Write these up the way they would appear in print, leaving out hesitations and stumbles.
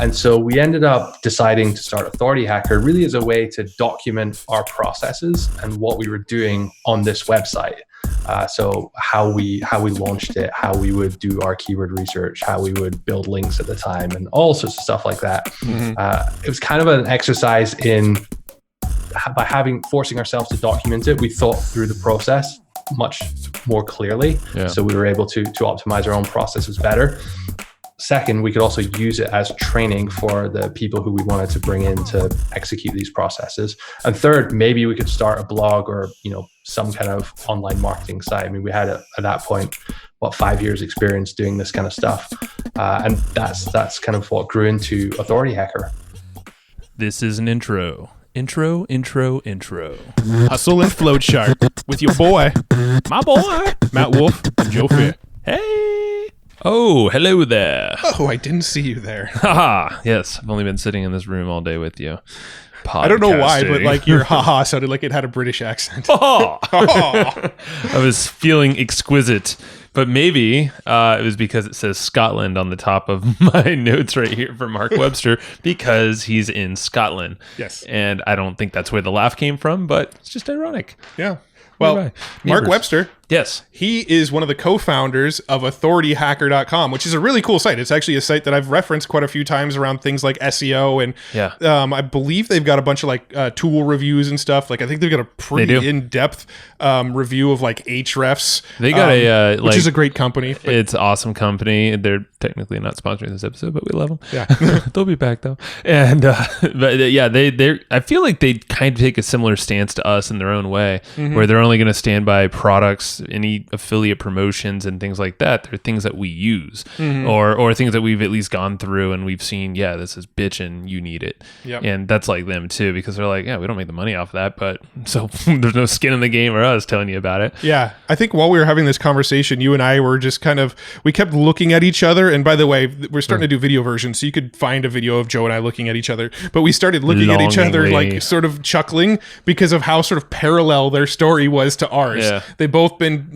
And so we ended up deciding to start Authority Hacker really as a way to document our processes and what we were doing on this website. So how we launched it, how we would do our keyword research, how we would build links at the time, and all sorts of stuff like that. It was kind of an exercise in forcing ourselves to document it. We thought through the process much more clearly, so we were able to optimize our own processes better. Second, we could also use it as training for the people who we wanted to bring in to execute these processes. And third, maybe we could start a blog or some kind of online marketing site. I mean, we had at that point 5 years experience doing this kind of stuff, and that's kind of what grew into Authority Hacker. This is an intro. Intro. Hustle and Flowchart with your boy, my boy, Matt Wolf and Joe Fier. Hey. Oh, hello there. Oh, I didn't see you there. Haha. Yes, I've only been sitting in this room all day with you. I don't know why, but like your haha sounded like it had a British accent. I was feeling exquisite, but maybe it was because it says Scotland on the top of my notes right here for Mark Webster, because he's in Scotland. Yes. And I don't think that's where the laugh came from, but it's just ironic. Yeah. Well, Mark Webster, yes, he is one of the co-founders of authorityhacker.com, which is a really cool site. It's actually a site that I've referenced quite a few times around things like SEO. And I believe they've got a bunch of like tool reviews and stuff. Like I think they've got a pretty in-depth review of like Ahrefs. They got which is a great company. It's awesome company. They're technically not sponsoring this episode, but we love them. Yeah. They'll be back though. And but yeah, they're I feel like they kind of take a similar stance to us in their own way, where they're only going to stand by products, any affiliate promotions and things like that. They're things that we use, or things that we've at least gone through and we've seen, this is bitchin', you need it. Yep. And that's like them too, because they're like, we don't make the money off of that, but so there's no skin in the game or us telling you about it. Yeah. I think while we were having this conversation, you and I were just we kept looking at each other. And by the way, we're starting to do video versions, so you could find a video of Joe and I looking at each other. But we started looking at each other, like sort of chuckling because of how sort of parallel their story was to ours. Yeah. They've both been,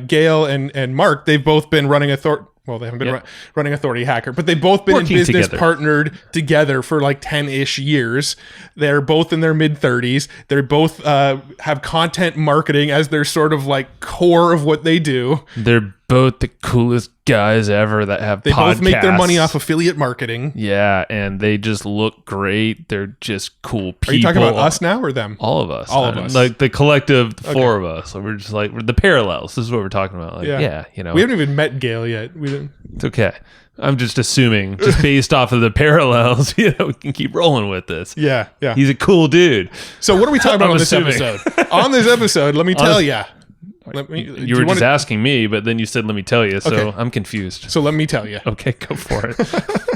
Gail and Mark, they've both been running they haven't been running Authority Hacker, but they've both been working in business together. Partnered together for like 10-ish years. They're both in their mid-30s. They both have content marketing as their sort of like core of what they do. They're both the coolest guys ever that have They podcasts. both make their money off affiliate marketing. Yeah, and they just look great. They're just cool people. Are you talking about us now or them? All of us. All of us. Like the collective four of us. So we're just like, we're the parallels. This is what we're talking about. Like, We haven't even met Gail yet. We didn't. It's okay. I'm just assuming, just based off of the parallels, we can keep rolling with this. Yeah. He's a cool dude. So what are we talking about on this episode? On this episode, let me tell you. You were just asking me, but then you said, let me tell you. So Okay. I'm confused. So let me tell you. Okay, go for it.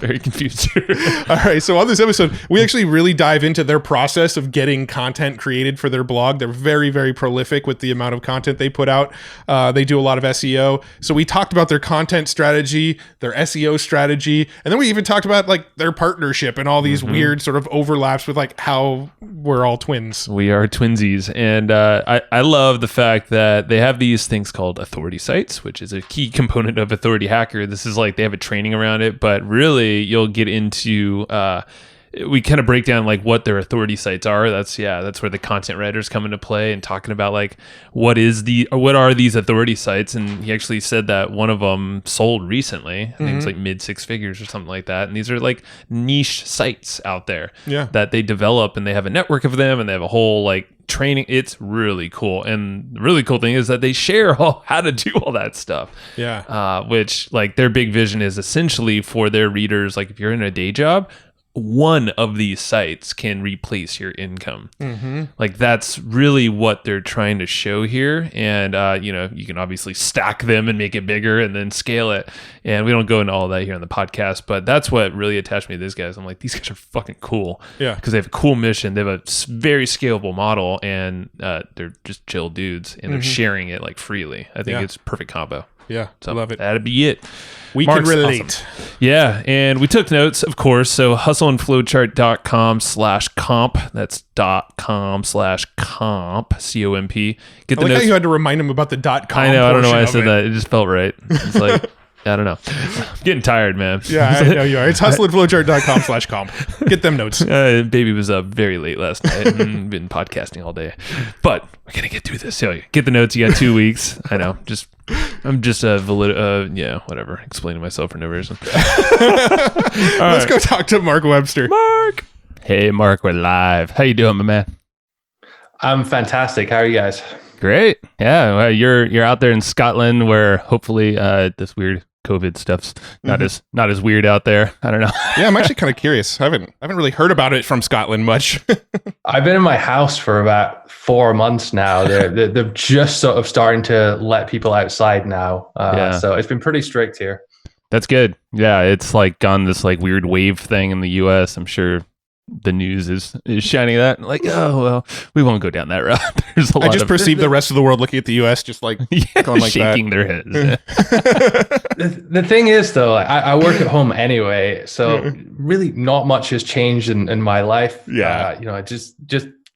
Very confused here. All right. So on this episode, we actually really dive into their process of getting content created for their blog. They're very, very prolific with the amount of content they put out. They do a lot of SEO. So we talked about their content strategy, their SEO strategy, and then we even talked about like their partnership and all these weird sort of overlaps with like how we're all twins. We are twinsies. And I love the fact that they have these things called authority sites, which is a key component of Authority Hacker. This is like they have a training around it, but really you'll get into we kind of break down like what their authority sites are. That's where the content writers come into play and talking about like what are these authority sites. And he actually said that one of them sold recently. I think it was like mid 6 figures or something like that. And these are like niche sites out there that they develop, and they have a network of them, and they have a whole like training. It's really cool. And the really cool thing is that they share how to do all that stuff. Which like their big vision is essentially for their readers. Like if you're in a day job, one of these sites can replace your income. Like that's really what they're trying to show here. And you can obviously stack them and make it bigger and then scale it. And we don't go into all that here on the podcast, but that's what really attached me to these guys. I'm like, these guys are fucking cool. Because they have a cool mission. They have a very scalable model, and they're just chill dudes, and they're sharing it like freely. I think it's a perfect combo. Yeah, so love it. That'd be it. We Mark's can relate. Awesome. Yeah, and we took notes, of course. So hustleandflowchart.com/comp. That's .com/comp. COMP. Get the I like notes. how you had to remind him about the .com. I know. I don't know why I portion said of that. It just felt right. It's like I don't know. I'm getting tired, man. Yeah, I know you are. It's hustleandflowchart.com/comp. Get them notes. Baby was up very late last night and been podcasting all day. But we're going to get through this. So get the notes. You got 2 weeks. I know. I'm just whatever. Explaining myself for no reason. Let's go talk to Mark Webster. Mark. Hey, Mark. We're live. How you doing, my man? I'm fantastic. How are you guys? Great. Yeah, well, you're out there in Scotland, where hopefully this weird COVID stuff's not as weird out there. I don't know. Yeah, I'm actually kind of curious. I haven't really heard about it from Scotland much. I've been in my house for about 4 months now. They're just sort of starting to let people outside now. So it's been pretty strict here. That's good. Yeah, it's like gone this like weird wave thing in the U.S. I'm sure the news is shining that like, oh well, we won't go down that route. There's a lot. I just perceive the rest of the world looking at the U.S. just like going like shaking their heads. Yeah. The thing is, though, I work at home anyway, so really not much has changed in my life. Yeah, I just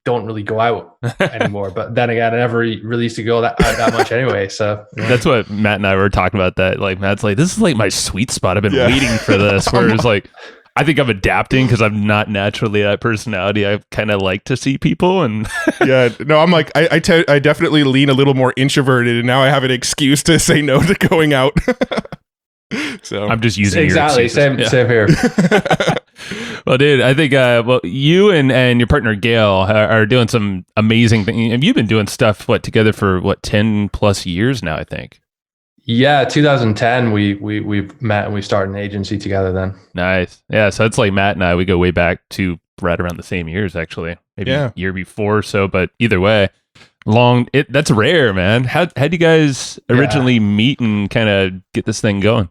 don't really go out anymore. But then again, I never really used to go that much anyway. So that's what Matt and I were talking about. That like Matt's like, this is like my sweet spot. I've been waiting for this. Where it's like, I think I'm adapting because I'm not naturally that personality. I kind of like to see people, and I'm like I definitely lean a little more introverted, and now I have an excuse to say no to going out. So I'm just using exactly same here. Well, dude, I think you and your partner Gail are doing some amazing things. Have you been doing stuff together for 10 plus years now? I think. Yeah, 2010 we met and we started an agency together then. Nice. Yeah, so it's like Matt and I, we go way back to right around the same years actually. Maybe a year before or so, but either way, that's rare, man. How'd you guys originally meet and kind of get this thing going?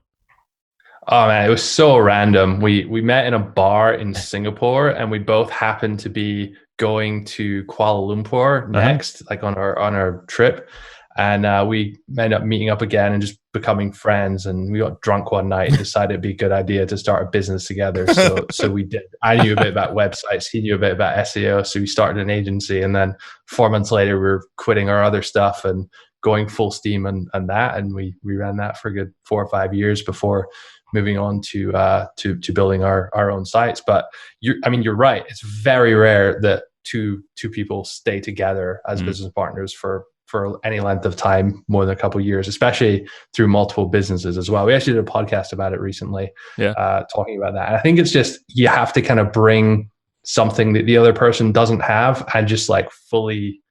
Oh man, it was so random. We met in a bar in Singapore and we both happened to be going to Kuala Lumpur next, like on our trip. And we ended up meeting up again and just becoming friends. And we got drunk one night and decided it'd be a good idea to start a business together. So we did. I knew a bit about websites. He knew a bit about SEO. So we started an agency. And then 4 months later, we were quitting our other stuff and going full steam and that. And we ran that for a good 4 or 5 years before moving on to building our own sites. But you're right. It's very rare that two people stay together as business partners for any length of time, more than a couple of years, especially through multiple businesses as well. We actually did a podcast about it recently, talking about that. And I think it's just, you have to kind of bring something that the other person doesn't have and just like fully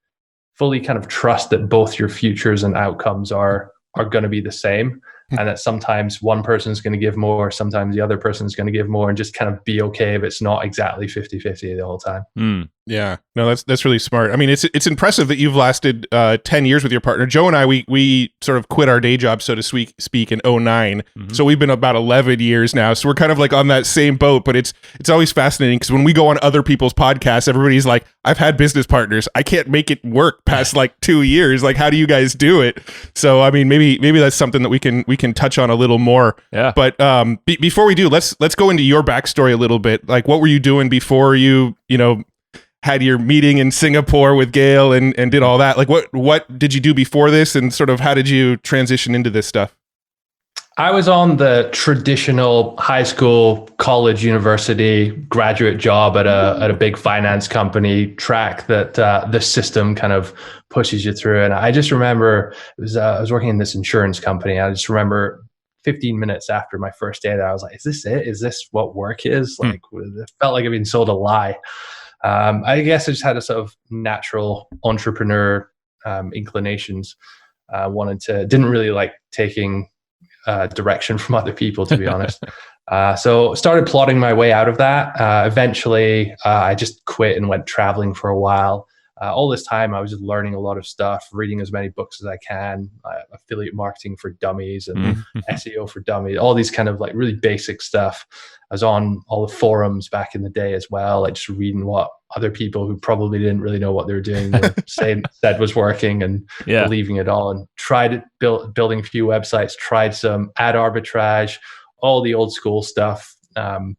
kind of trust that both your futures and outcomes are going to be the same. And that sometimes one person is going to give more, sometimes the other person is going to give more, and just kind of be okay if it's not exactly 50-50 the whole time. Yeah, no, that's really smart. I mean, it's impressive that you've lasted 10 years with your partner. Joe and I, we sort of quit our day job, so to speak, in 2009. So we've been about 11 years now. So we're kind of like on that same boat, but it's always fascinating because when we go on other people's podcasts, everybody's like, I've had business partners. I can't make it work past like 2 years. Like, how do you guys do it? So, I mean, maybe that's something that we can touch on a little more. Yeah. But before we do, let's go into your backstory a little bit. Like, what were you doing before you had your meeting in Singapore with Gail and did all that? Like, what did you do before this, and sort of how did you transition into this stuff? I was on the traditional high school, college, university, graduate job at a big finance company track that the system kind of pushes you through. And I just remember I was working in this insurance company. I just remember 15 minutes after my first day there, I was like, is this it? Is this what work is? Like, it felt like I'd been sold a lie. I guess I just had a sort of natural entrepreneur inclinations. Didn't really like taking direction from other people, to be honest. So started plotting my way out of that. Eventually, I just quit and went traveling for a while. All this time, I was just learning a lot of stuff, reading as many books as I can, affiliate marketing for dummies and SEO for dummies, all these kind of like really basic stuff. I was on all the forums back in the day as well, like just reading what other people who probably didn't really know what they were doing said was working, and believing it all, and tried building a few websites, tried some ad arbitrage, all the old school stuff.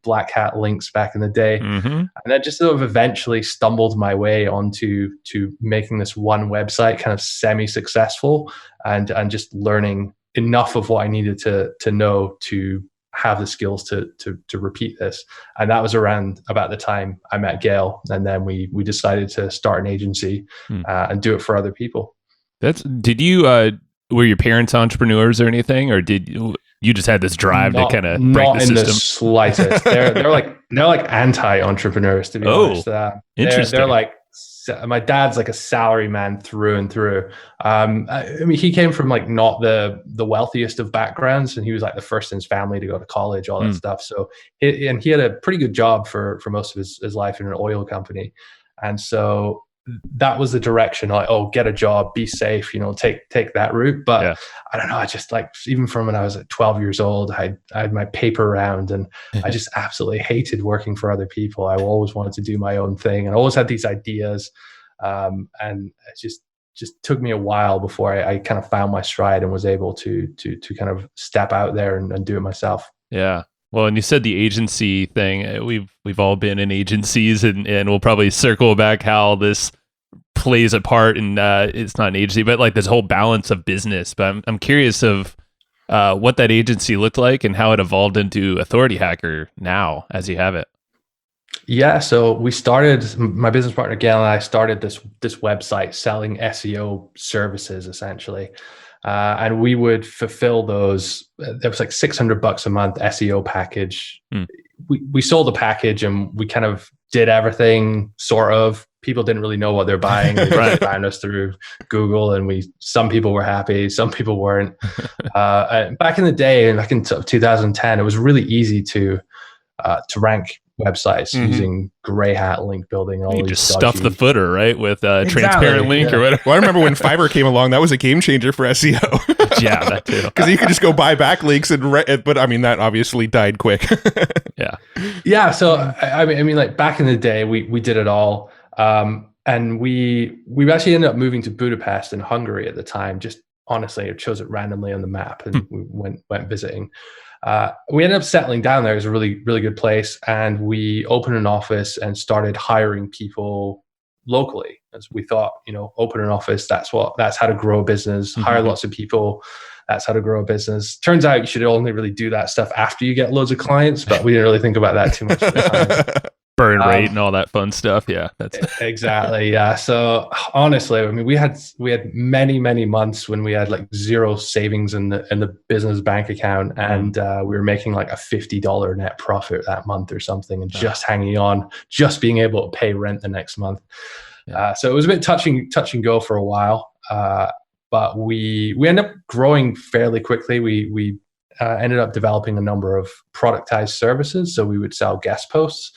Black hat links back in the day, and then just sort of eventually stumbled my way onto making this one website kind of semi-successful, and just learning enough of what I needed to know to have the skills to repeat this. And that was around about the time I met Gail, and then we decided to start an agency and do it for other people. Did you were your parents entrepreneurs or anything, or did you just had this drive to kind of break the system? Not in the slightest. They're like anti-entrepreneurs, to be honest. Interesting. They're like, my dad's like a salary man through and through. I mean, he came from like not the wealthiest of backgrounds, and he was like the first in his family to go to college, all that stuff. So, he had a pretty good job for most of his life in an oil company, and so that was the direction. Like, oh, get a job, be safe, take that route. But I don't know. I just like, even from when I was like 12 years old, I had my paper round, and I just absolutely hated working for other people. I always wanted to do my own thing, and I always had these ideas. And it just took me a while before I kind of found my stride and was able to kind of step out there and do it myself. Yeah. Well, and you said the agency thing. We've all been in agencies, and we'll probably circle back how this plays a part in it's not an agency, but like this whole balance of business. But I'm curious of what that agency looked like and how it evolved into Authority Hacker now as you have it. Yeah, so we started, my business partner Gail and I started this website selling SEO services essentially. And we would fulfill those. There was like $600 a month SEO package. We sold the package, and we kind of did everything sort of. People didn't really know what they're buying. They just found us through Google, and some people were happy, some people weren't. Back in the day, back in 2010, it was really easy to rank websites using gray hat link building. And all you these just stuff the footer, right, with transparent link or whatever. Well, I remember when Fiverr came along, that was a game changer for SEO. Yeah, that too. Because you could just go buy backlinks but I mean, that obviously died quick. Yeah. So I mean, like back in the day, we did it all, and we actually ended up moving to Budapest in Hungary at the time. Just honestly, I chose it randomly on the map, and we went visiting. We ended up settling down there. It was a really, really good place. And we opened an office and started hiring people locally. As we thought, open an office, that's how to grow a business, hire lots of people. That's how to grow a business. Turns out you should only really do that stuff after you get loads of clients, but we didn't really think about that too much at the time. Burn rate and all that fun stuff. Yeah, that's exactly. Yeah. So honestly, I mean, we had many, many months when we had like zero savings in the business bank account, and we were making like a $50 net profit that month or something, and just hanging on, just being able to pay rent the next month. So it was a bit touch and go for a while, but we ended up growing fairly quickly. We ended up developing a number of productized services. So we would sell guest posts.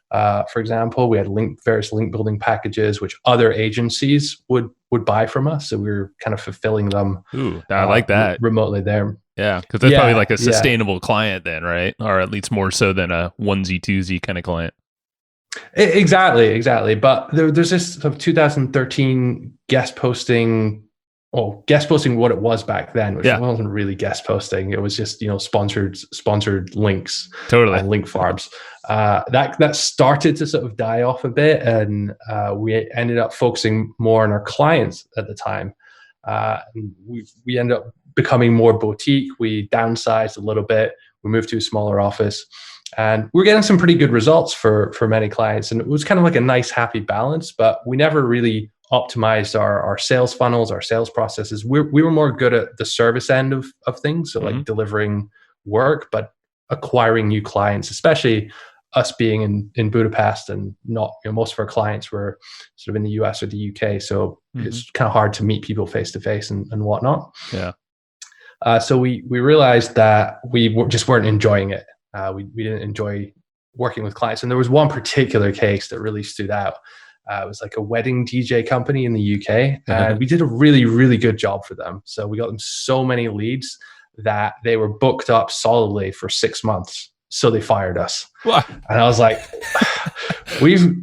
For example, we had various link building packages, which other agencies would buy from us. So we were kind of fulfilling them. Ooh, I like that. Remotely there. Yeah, because that's probably like a sustainable client then, right? Or at least more so than a onesie twosie kind of client. Exactly. But there's this sort of 2013 guest posting what it was back then, which wasn't really guest posting. It was just, sponsored links, totally, and link farms. That started to sort of die off a bit, and we ended up focusing more on our clients at the time. We ended up becoming more boutique. We downsized a little bit. We moved to a smaller office, and we're getting some pretty good results for many clients. And it was kind of like a nice, happy balance, but we never really optimized our sales funnels, our sales processes. We were more good at the service end of things. So like delivering work, but acquiring new clients, especially us being in Budapest, and not, most of our clients were sort of in the US or the UK. So it's kind of hard to meet people face to face and whatnot. Yeah. So we realized that we just weren't enjoying it. We didn't enjoy working with clients. And there was one particular case that really stood out. It was like a wedding DJ company in the UK, and we did a really, really good job for them. So we got them so many leads that they were booked up solidly for 6 months. So they fired us. What? And I was like, we've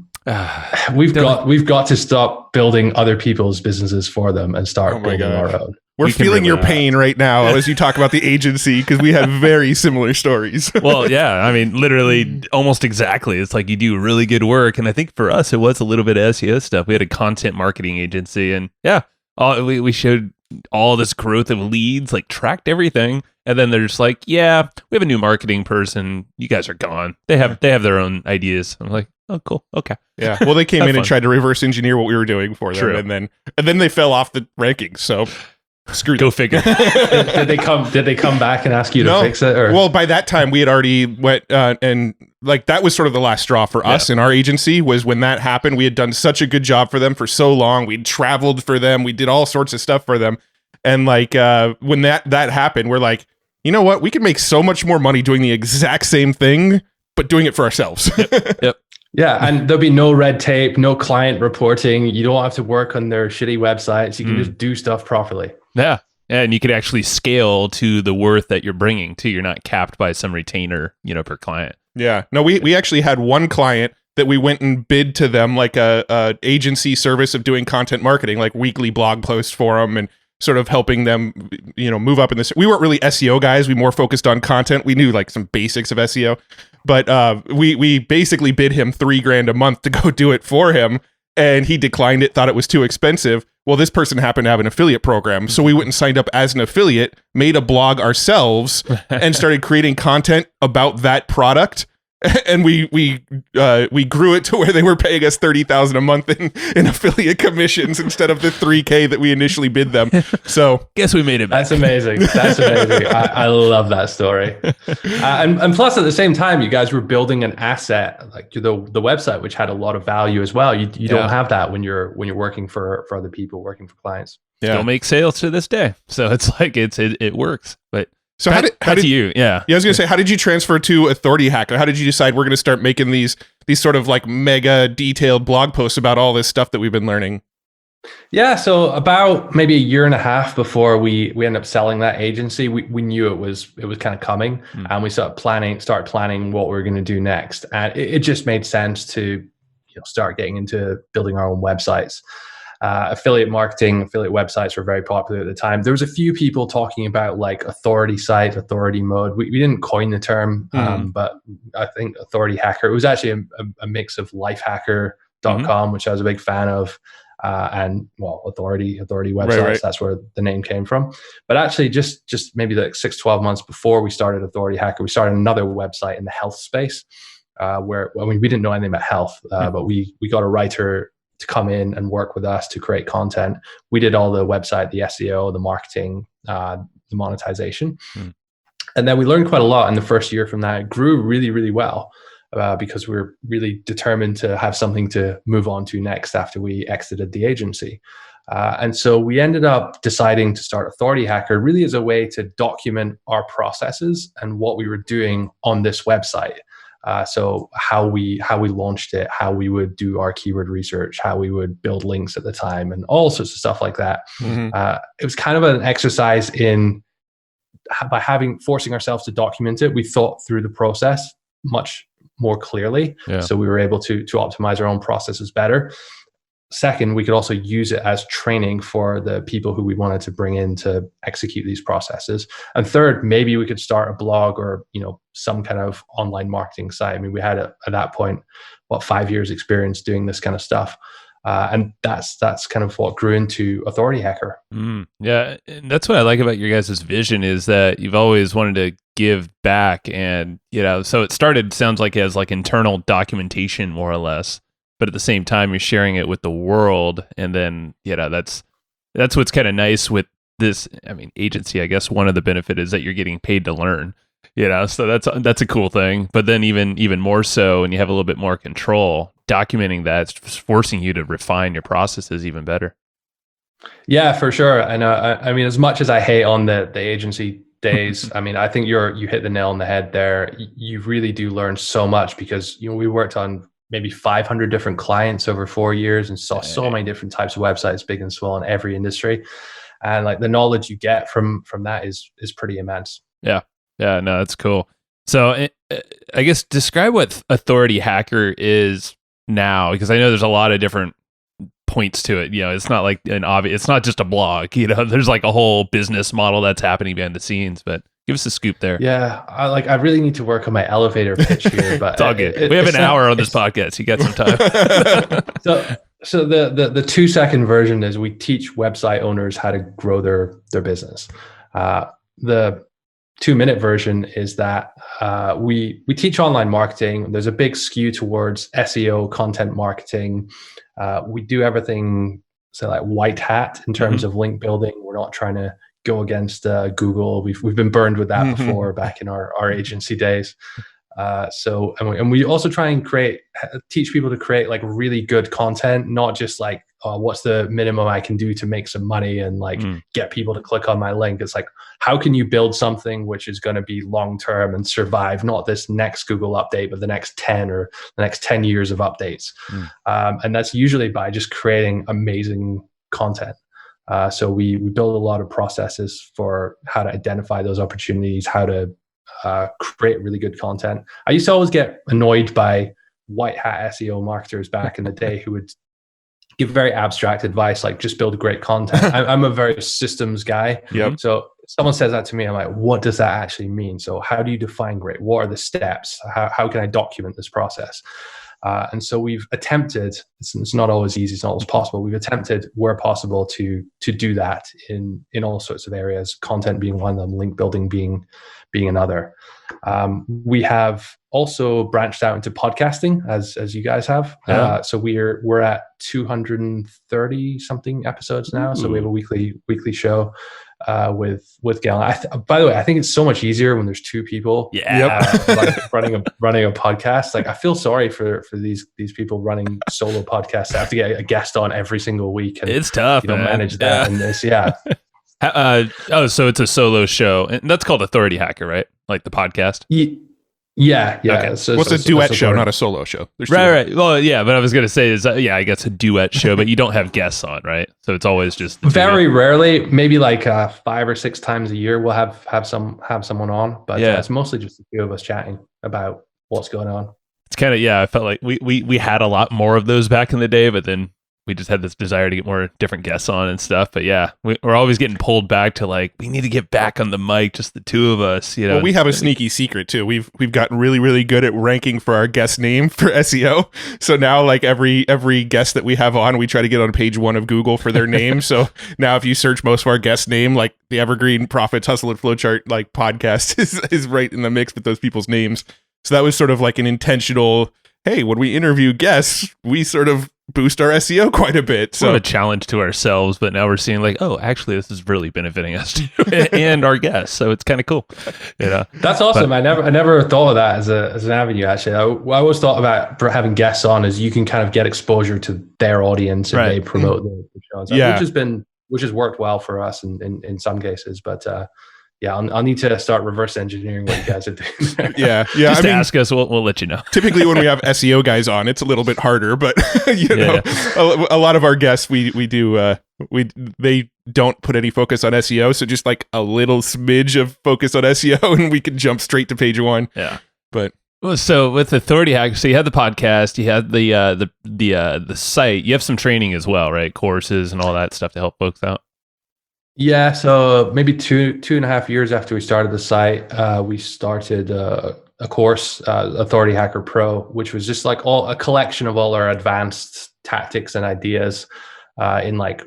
got to stop building other people's businesses for them and start building our own. We're feeling your pain right now as you talk about the agency, because we have very similar stories. Well, yeah, I mean, literally almost exactly. It's like you do really good work. And I think for us, it was a little bit of SEO stuff. We had a content marketing agency, and we showed all this growth of leads, like tracked everything. And then they're just like, yeah, we have a new marketing person. You guys are gone. They have their own ideas. I'm like, oh, cool. Okay. Yeah. Well, they came in fun. and tried to reverse engineer what we were doing for them. True. And then they fell off the rankings. So screw Go figure. Did they come back and ask you to fix it? Or? Well, by that time we had already went and like that was sort of the last straw for us in our agency was when that happened. We had done such a good job for them for so long. We'd traveled for them. We did all sorts of stuff for them. And like when that happened, we're like, you know what? We could make so much more money doing the exact same thing, but doing it for ourselves. Yep. Yeah, and there'll be no red tape, no client reporting. You don't have to work on their shitty websites. You can just do stuff properly. Yeah. And you could actually scale to the worth that you're bringing too. You're not capped by some retainer, per client. Yeah. No, we actually had one client that we went and bid to them like a agency service of doing content marketing, like weekly blog posts for them and sort of helping them, move up in this. We weren't really SEO guys. We more focused on content. We knew like some basics of SEO, but we basically bid him $3,000 a month to go do it for him. And he declined it, thought it was too expensive. Well, this person happened to have an affiliate program. So we went and signed up as an affiliate, made a blog ourselves and started creating content about that product. And we grew it to where they were paying us $30,000 a month in affiliate commissions instead of the $3,000 that we initially bid them. So guess we made it back. That's amazing. That's amazing. I love that story. And plus, at the same time, you guys were building an asset like the website, which had a lot of value as well. You don't have that when you're working for other people, working for clients. Still make sales to this day. So it's like it works. But so how did you? Yeah, I was gonna say, how did you transfer to Authority Hacker? How did you decide we're gonna start making these sort of like mega detailed blog posts about all this stuff that we've been learning? Yeah, so about maybe a year and a half before we ended up selling that agency, we knew it was kind of coming, and we started planning what we were going to do next, and it just made sense to start getting into building our own websites. Affiliate marketing, affiliate websites were very popular at the time. There was a few people talking about like authority site, authority mode. We didn't coin the term, but I think Authority Hacker, it was actually a mix of lifehacker.com, which I was a big fan of, and authority websites. Right. That's where the name came from. But actually just maybe like 6-12 months before we started Authority Hacker, we started another website in the health space, where we didn't know anything about health, but we got a writer to come in and work with us to create content. We did all the website, the SEO, the marketing, the monetization. And then we learned quite a lot in the first year from that. It grew really, really well because we were really determined to have something to move on to next after we exited the agency. And so we ended up deciding to start Authority Hacker really as a way to document our processes and what we were doing on this website. So how we launched it, how we would do our keyword research, how we would build links at the time, and all sorts of stuff like that. It was kind of an exercise in forcing ourselves to document it. We thought through the process much more clearly, so we were able to optimize our own processes better. Second, we could also use it as training for the people who we wanted to bring in to execute these processes. And third, maybe we could start a blog or some kind of online marketing site. I mean, we had at that point 5 years experience doing this kind of stuff, and that's kind of what grew into Authority Hacker. Yeah, and that's what I like about your guys' vision is that you've always wanted to give back, and so it sounds like as like internal documentation more or less. But at the same time, you're sharing it with the world, and then that's what's kind of nice with this. I mean, agency. I guess one of the benefit is that you're getting paid to learn. So that's a cool thing. But then even more so, and you have a little bit more control. Documenting that, it's forcing you to refine your processes even better. Yeah, for sure. And I mean, as much as I hate on the agency days, I mean, I think you hit the nail on the head there. You really do learn so much because we worked on maybe 500 different clients over 4 years and saw so many different types of websites, big and small, in every industry. And like the knowledge you get from that is pretty immense. Yeah, no, that's cool. So I guess describe what Authority Hacker is now, because I know there's a lot of different points to it. It's not like it's not just a blog. There's like a whole business model that's happening behind the scenes. But give us a scoop there. Yeah, I really need to work on my elevator pitch here, but it's all good. We have an hour on this podcast. You got some time. So the 2-second version is we teach website owners how to grow their business. The 2-minute version is that we teach online marketing. There's a big skew towards SEO, content marketing. We do everything like white hat in terms of link building. We're not trying to go against Google. We've been burned with that before back in our agency days. And we also try and teach people to create like really good content, not just like, oh, what's the minimum I can do to make some money and like get people to click on my link. It's like, how can you build something which is going to be long-term and survive, not this next Google update, but the next 10 or the next 10 years of updates. And that's usually by just creating amazing content. So we build a lot of processes for how to identify those opportunities, how to create really good content. I used to always get annoyed by white hat SEO marketers back in the day who would give very abstract advice, like just build great content. I'm a very systems guy. Yep. So someone says that to me, I'm like, what does that actually mean? So how do you define great? What are the steps? How can I document this process? And so we've attempted, it's not always easy, it's not always possible. We've attempted where possible to do that in all sorts of areas, content being one of them, link building being another. We have also branched out into podcasting as you guys have. So we're at 230 something episodes now. So we have a weekly show with Gail. By the way, I think it's so much easier when there's two people running a podcast. Like I feel sorry for these people running solo podcasts. I have to get a guest on every single week, and it's tough, manage that and this. So it's a solo show, and that's called Authority Hacker, right? Like the podcast. Yeah. Okay. So it's a duet show, not a solo show. Right. Well, yeah, but I was going to say is I guess a duet show, but you don't have guests on, right? So it's always just very rarely, maybe like 5 or 6 times a year, we'll have someone on, but it's mostly just the two of us chatting about what's going on. It's kind of I felt like we had a lot more of those back in the day, but then we just had this desire to get more different guests on and stuff. But we're always getting pulled back to like, we need to get back on the mic, just the two of us, you know. Well, we have a sneaky secret too. We've gotten really, really good at ranking for our guest name for SEO. So now like every guest that we have on, we try to get on page 1 of Google for their name. So now if you search most of our guest name, like the Evergreen Profits Hustle and Flowchart like podcast is right in the mix with those people's names. So that was sort of like an intentional, hey, when we interview guests, we sort of boost our SEO quite a bit. So a challenge to ourselves, but now we're seeing like, oh, actually this is really benefiting us too, and our guests. So it's kind of cool. That's awesome. But I never thought of that as an avenue. Actually, I always thought about having guests on as you can kind of get exposure to their audience and they promote the shows, which has worked well for us in some cases. But I'll need to start reverse engineering what you guys are doing. Just ask us, we'll let you know. Typically, when we have SEO guys on, it's a little bit harder. But a lot of our guests, they don't put any focus on SEO, so just like a little smidge of focus on SEO, and we can jump straight to page 1. Yeah, but. So with Authority Hacker, so you had the podcast, you had the site, you have some training as well, right? Courses and all that stuff to help folks out. Yeah, so maybe 2.5 years after we started the site, we started a course, Authority Hacker Pro, which was just like a collection of all our advanced tactics and ideas in like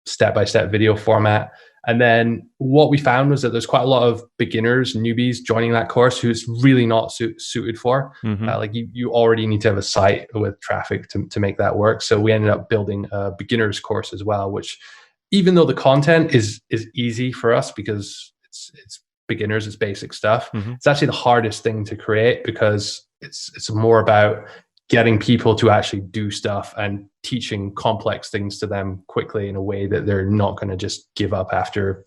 step-by-step video format. And then what we found was that there's quite a lot of beginners, newbies joining that course who it's really not suited for. Like you already need to have a site with traffic to make that work. So we ended up building a beginner's course as well, which even though the content is easy for us because it's beginners, it's basic stuff, it's actually the hardest thing to create because it's more about getting people to actually do stuff and teaching complex things to them quickly in a way that they're not going to just give up after,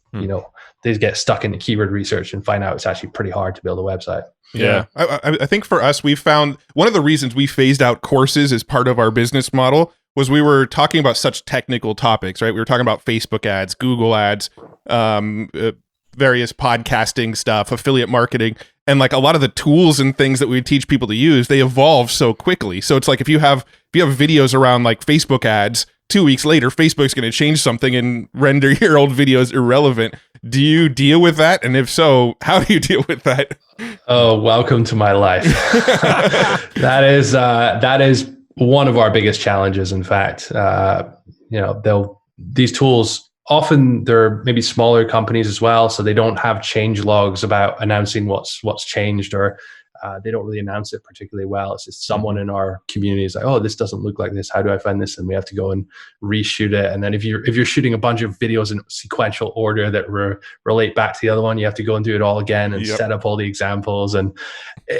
they get stuck into keyword research and find out it's actually pretty hard to build a website. Yeah. I think for us, we found one of the reasons we phased out courses as part of our business model was we were talking about such technical topics, right? We were talking about Facebook ads, Google ads, various podcasting stuff, affiliate marketing, and like a lot of the tools and things that we teach people to use, they evolve so quickly. So it's like if you have videos around like Facebook ads, 2 weeks later, Facebook's going to change something and render your old videos irrelevant. Do you deal with that? And if so, how do you deal with that? Oh, welcome to my life. That is one of our biggest challenges, in fact. These tools, often they're maybe smaller companies as well, so they don't have change logs about announcing what's changed, or they don't really announce it particularly well. It's just someone in our community is like, oh, this doesn't look like this. How do I find this? And we have to go and reshoot it. And then if you're shooting a bunch of videos in sequential order that relate back to the other one, you have to go and do it all again and set up all the examples. And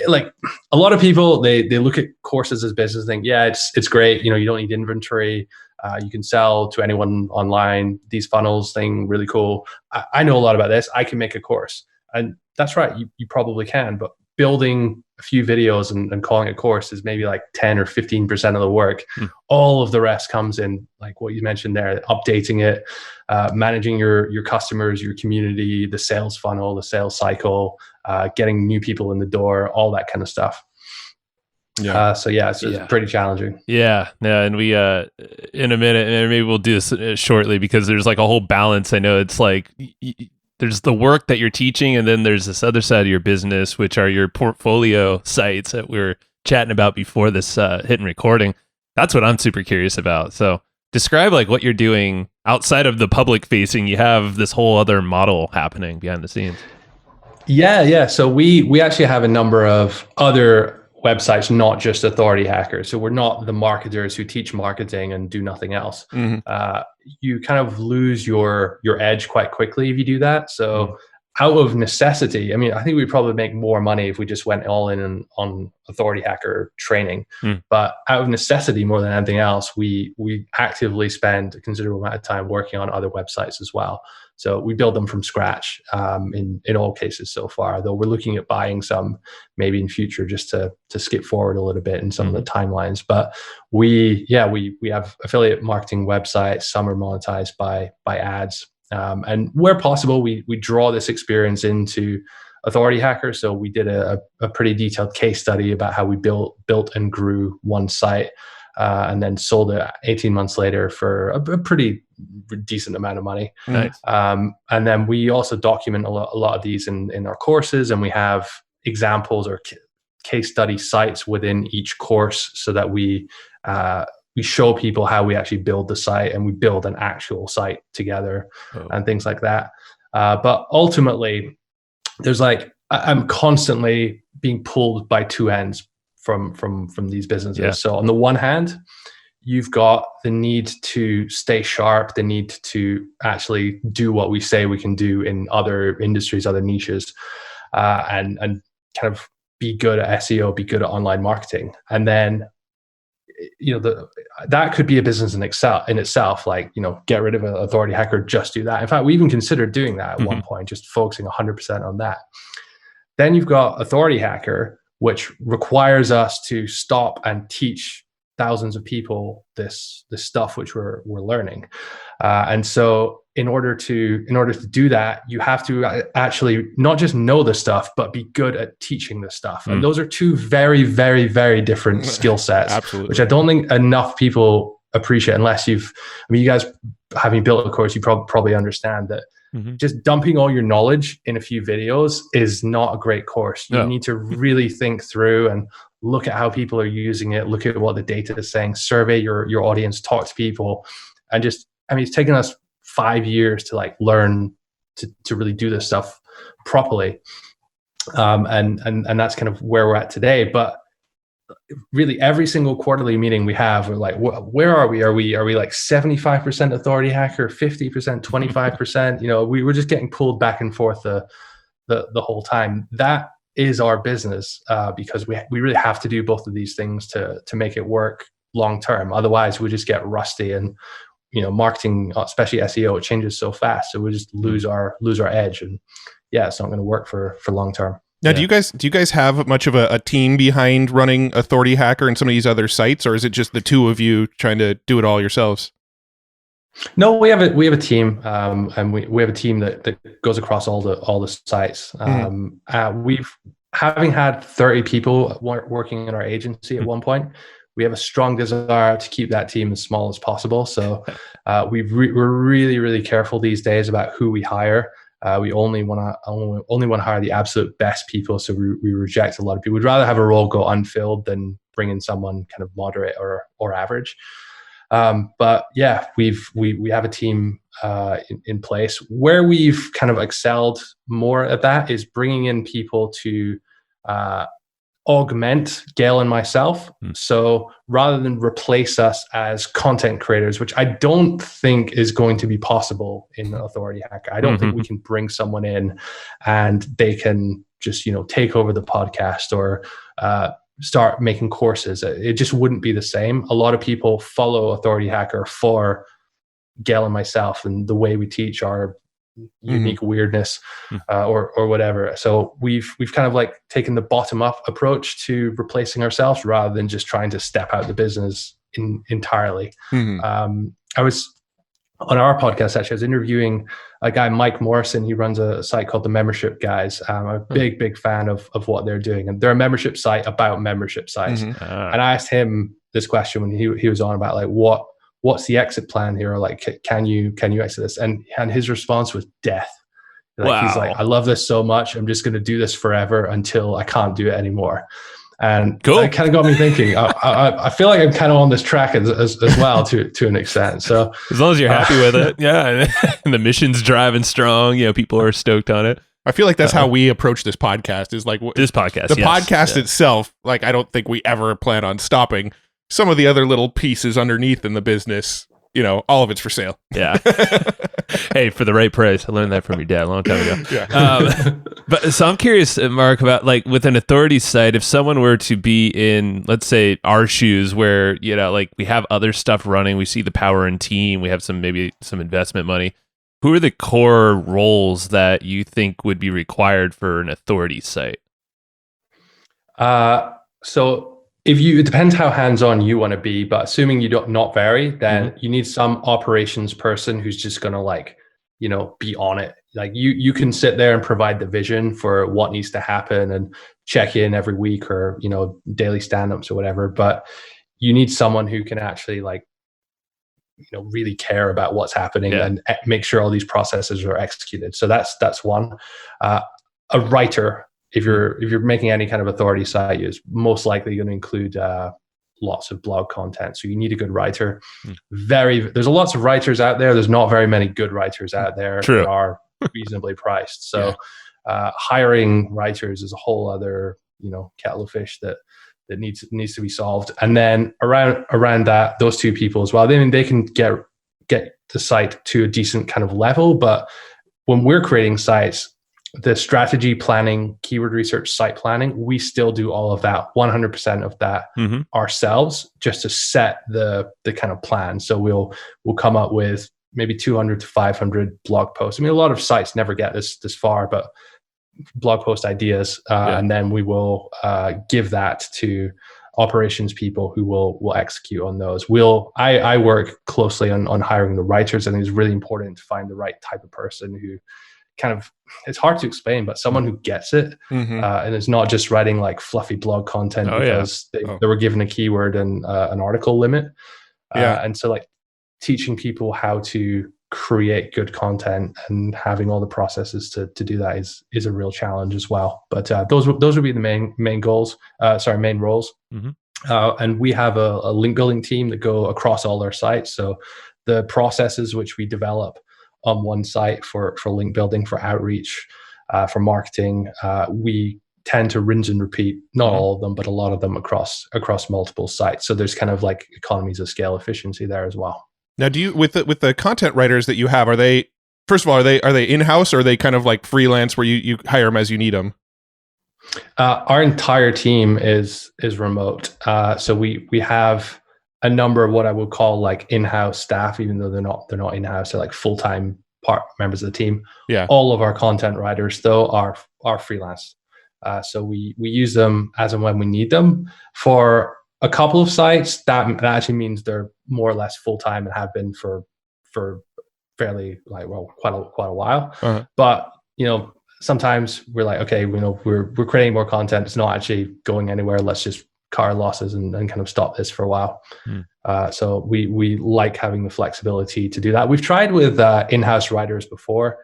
like a lot of people, they look at courses as business and think, yeah, it's great. You don't need inventory. You can sell to anyone online. These funnels thing, really cool. I know a lot about this. I can make a course. And that's right. You probably can, but building a few videos and calling it a course is maybe like 10 or 15% of the work. All of the rest comes in, like what you mentioned there, updating it, managing your customers, your community, the sales funnel, the sales cycle, getting new people in the door, all that kind of stuff. It's pretty challenging. And we in a minute, and maybe we'll do this shortly, because there's like a whole balance. I know it's like there's the work that you're teaching, and then there's this other side of your business, which are your portfolio sites that we were chatting about before this hitting recording. That's what I'm super curious about. So describe like what you're doing outside of the public facing. You have this whole other model happening behind the scenes. Yeah. So we actually have a number of other websites, not just Authority Hackers. So we're not the marketers who teach marketing and do nothing else. You kind of lose your edge quite quickly if you do that. So out of necessity, I mean, I think we'd probably make more money if we just went all in on Authority Hacker training. But out of necessity, more than anything else, we actively spend a considerable amount of time working on other websites as well. So we build them from scratch in all cases so far, though we're looking at buying some maybe in future just to skip forward a little bit in some of the timelines. But we have affiliate marketing websites. Some are monetized by ads. And where possible, we draw this experience into Authority Hacker. So we did a pretty detailed case study about how we built and grew one site, and then sold it 18 months later for a pretty decent amount of money. Nice. And then we also document a lot of these in our courses, and we have examples or case study sites within each course, so that we show people how we actually build the site, and we build an actual site together and things like that. But ultimately, there's like, I'm constantly being pulled by two ends from these businesses. Yeah. So on the one hand, you've got the need to stay sharp, the need to actually do what we say we can do in other industries, other niches, and kind of be good at SEO, be good at online marketing. And then, that could be a business in itself, like, get rid of an Authority Hacker, just do that. In fact, we even considered doing that at one point, just focusing 100% on that. Then you've got Authority Hacker, which requires us to stop and teach thousands of people this stuff which we're learning. And so in order to do that, you have to actually not just know the stuff, but be good at teaching the stuff. And those are two very, very, very different skill sets. Absolutely. Which I don't think enough people appreciate, unless you guys, having built a course, you probably understand that just dumping all your knowledge in a few videos is not a great course. You need to really think through and look at how people are using it, look at what the data is saying, survey your audience, talk to people, and it's taken us 5 years to like learn to really do this stuff properly. And that's kind of where we're at today. But really every single quarterly meeting we have, we're like, where are we? Are we like 75% Authority Hacker, 50%, 25%? We were just getting pulled back and forth the whole time. That is our business, because we really have to do both of these things to make it work long term. Otherwise, we just get rusty, and marketing, especially SEO, it changes so fast, so we just lose our edge, and it's not going to work for long term. Now, do you guys have much of a team behind running Authority Hacker and some of these other sites, or is it just the two of you trying to do it all yourselves? No, we have a team, and we have a team that goes across all the sites. We've having had 30 people working in our agency at one point. We have a strong desire to keep that team as small as possible. So we're really, really careful these days about who we hire. We only want to hire the absolute best people. So we reject a lot of people. We'd rather have a role go unfilled than bring in someone kind of moderate or average. But yeah, we have a team in place. Where we've kind of excelled more at that is bringing in people to augment Gail and myself. So rather than replace us as content creators, which I don't think is going to be possible in Authority Hacker. I don't think we can bring someone in and they can just, take over the podcast or start making courses. It just wouldn't be the same. A lot of people follow Authority Hacker for Gail and myself and the way we teach our unique weirdness or whatever. So we've kind of like taken the bottom up approach to replacing ourselves rather than just trying to step out the business entirely. I was on our podcast, actually, I was interviewing a guy, Mike Morrison. He runs a site called The Membership Guys. I'm a big fan of what they're doing. And they're a membership site about membership sites. And I asked him this question when he was on about like, what's the exit plan here? Or like, can you exit this? And his response was death. Like, he's like, I love this so much. I'm just going to do this forever until I can't do it anymore. And that kind of got me thinking. I feel like I'm kind of on this track as well to an extent. So as long as you're happy with it, yeah, and the mission's driving strong, people are stoked on it. I feel like that's how we approach this podcast. Is like this podcast, the podcast itself. Like, I don't think we ever plan on stopping. Some of the other little pieces underneath in the business, all of it's for sale. Yeah. Hey, for the right price. I learned that from your dad a long time ago. Yeah. But so I'm curious, Mark, about like with an authority site, if someone were to be in, let's say, our shoes where, like we have other stuff running, we see the power in team, we have maybe some investment money. Who are the core roles that you think would be required for an authority site? So it depends how hands-on you want to be, but assuming you don't not vary, then you need some operations person who's just going to be on it. Like you can sit there and provide the vision for what needs to happen and check in every week or, daily stand-ups or whatever. But you need someone who can actually really care about what's happening and make sure all these processes are executed. So that's one. A writer, if you're making any kind of authority site, is most likely going to include lots of blog content. So you need a good writer. There's lots of writers out there. There's not very many good writers out there that are reasonably priced. So hiring writers is a whole other kettle of fish that needs to be solved. And then around that, those two people as well, then they can get the site to a decent kind of level. But when we're creating sites, the strategy planning, keyword research, site planning, we still do all of that, 100% of that ourselves, just to set the kind of plan. So we'll come up with maybe 200 to 500 blog posts. I mean, a lot of sites never get this far, but blog post ideas, and then we will give that to operations people who will execute on those. I work closely on hiring the writers. I think it's really important to find the right type of person who kind of, it's hard to explain, but someone who gets it and is not just writing like fluffy blog content because they were given a keyword and an article limit. And so like teaching people how to create good content and having all the processes to do that is a real challenge as well. But those would be the main roles. And we have a link building team that go across all our sites. So the processes which we develop on one site for link building, for outreach, for marketing, we tend to rinse and repeat, not all of them, but a lot of them across multiple sites. So there's kind of like economies of scale efficiency there as well. Now, do you with the content writers that you have, are they, first of all, are they in-house, or are they kind of like freelance where you hire them as you need them? Our entire team is remote. So we have a number of what I would call like in-house staff, even though they're not in-house. They're like full-time members of the team. Yeah. All of our content writers though are freelance. So we use them as and when we need them. For a couple of sites, that actually means they're more or less full-time and have been for fairly quite a while. But sometimes we're like, okay, we're creating more content. It's not actually going anywhere. Let's just cut our losses and kind of stop this for a while. So we like having the flexibility to do that. We've tried with in-house writers before.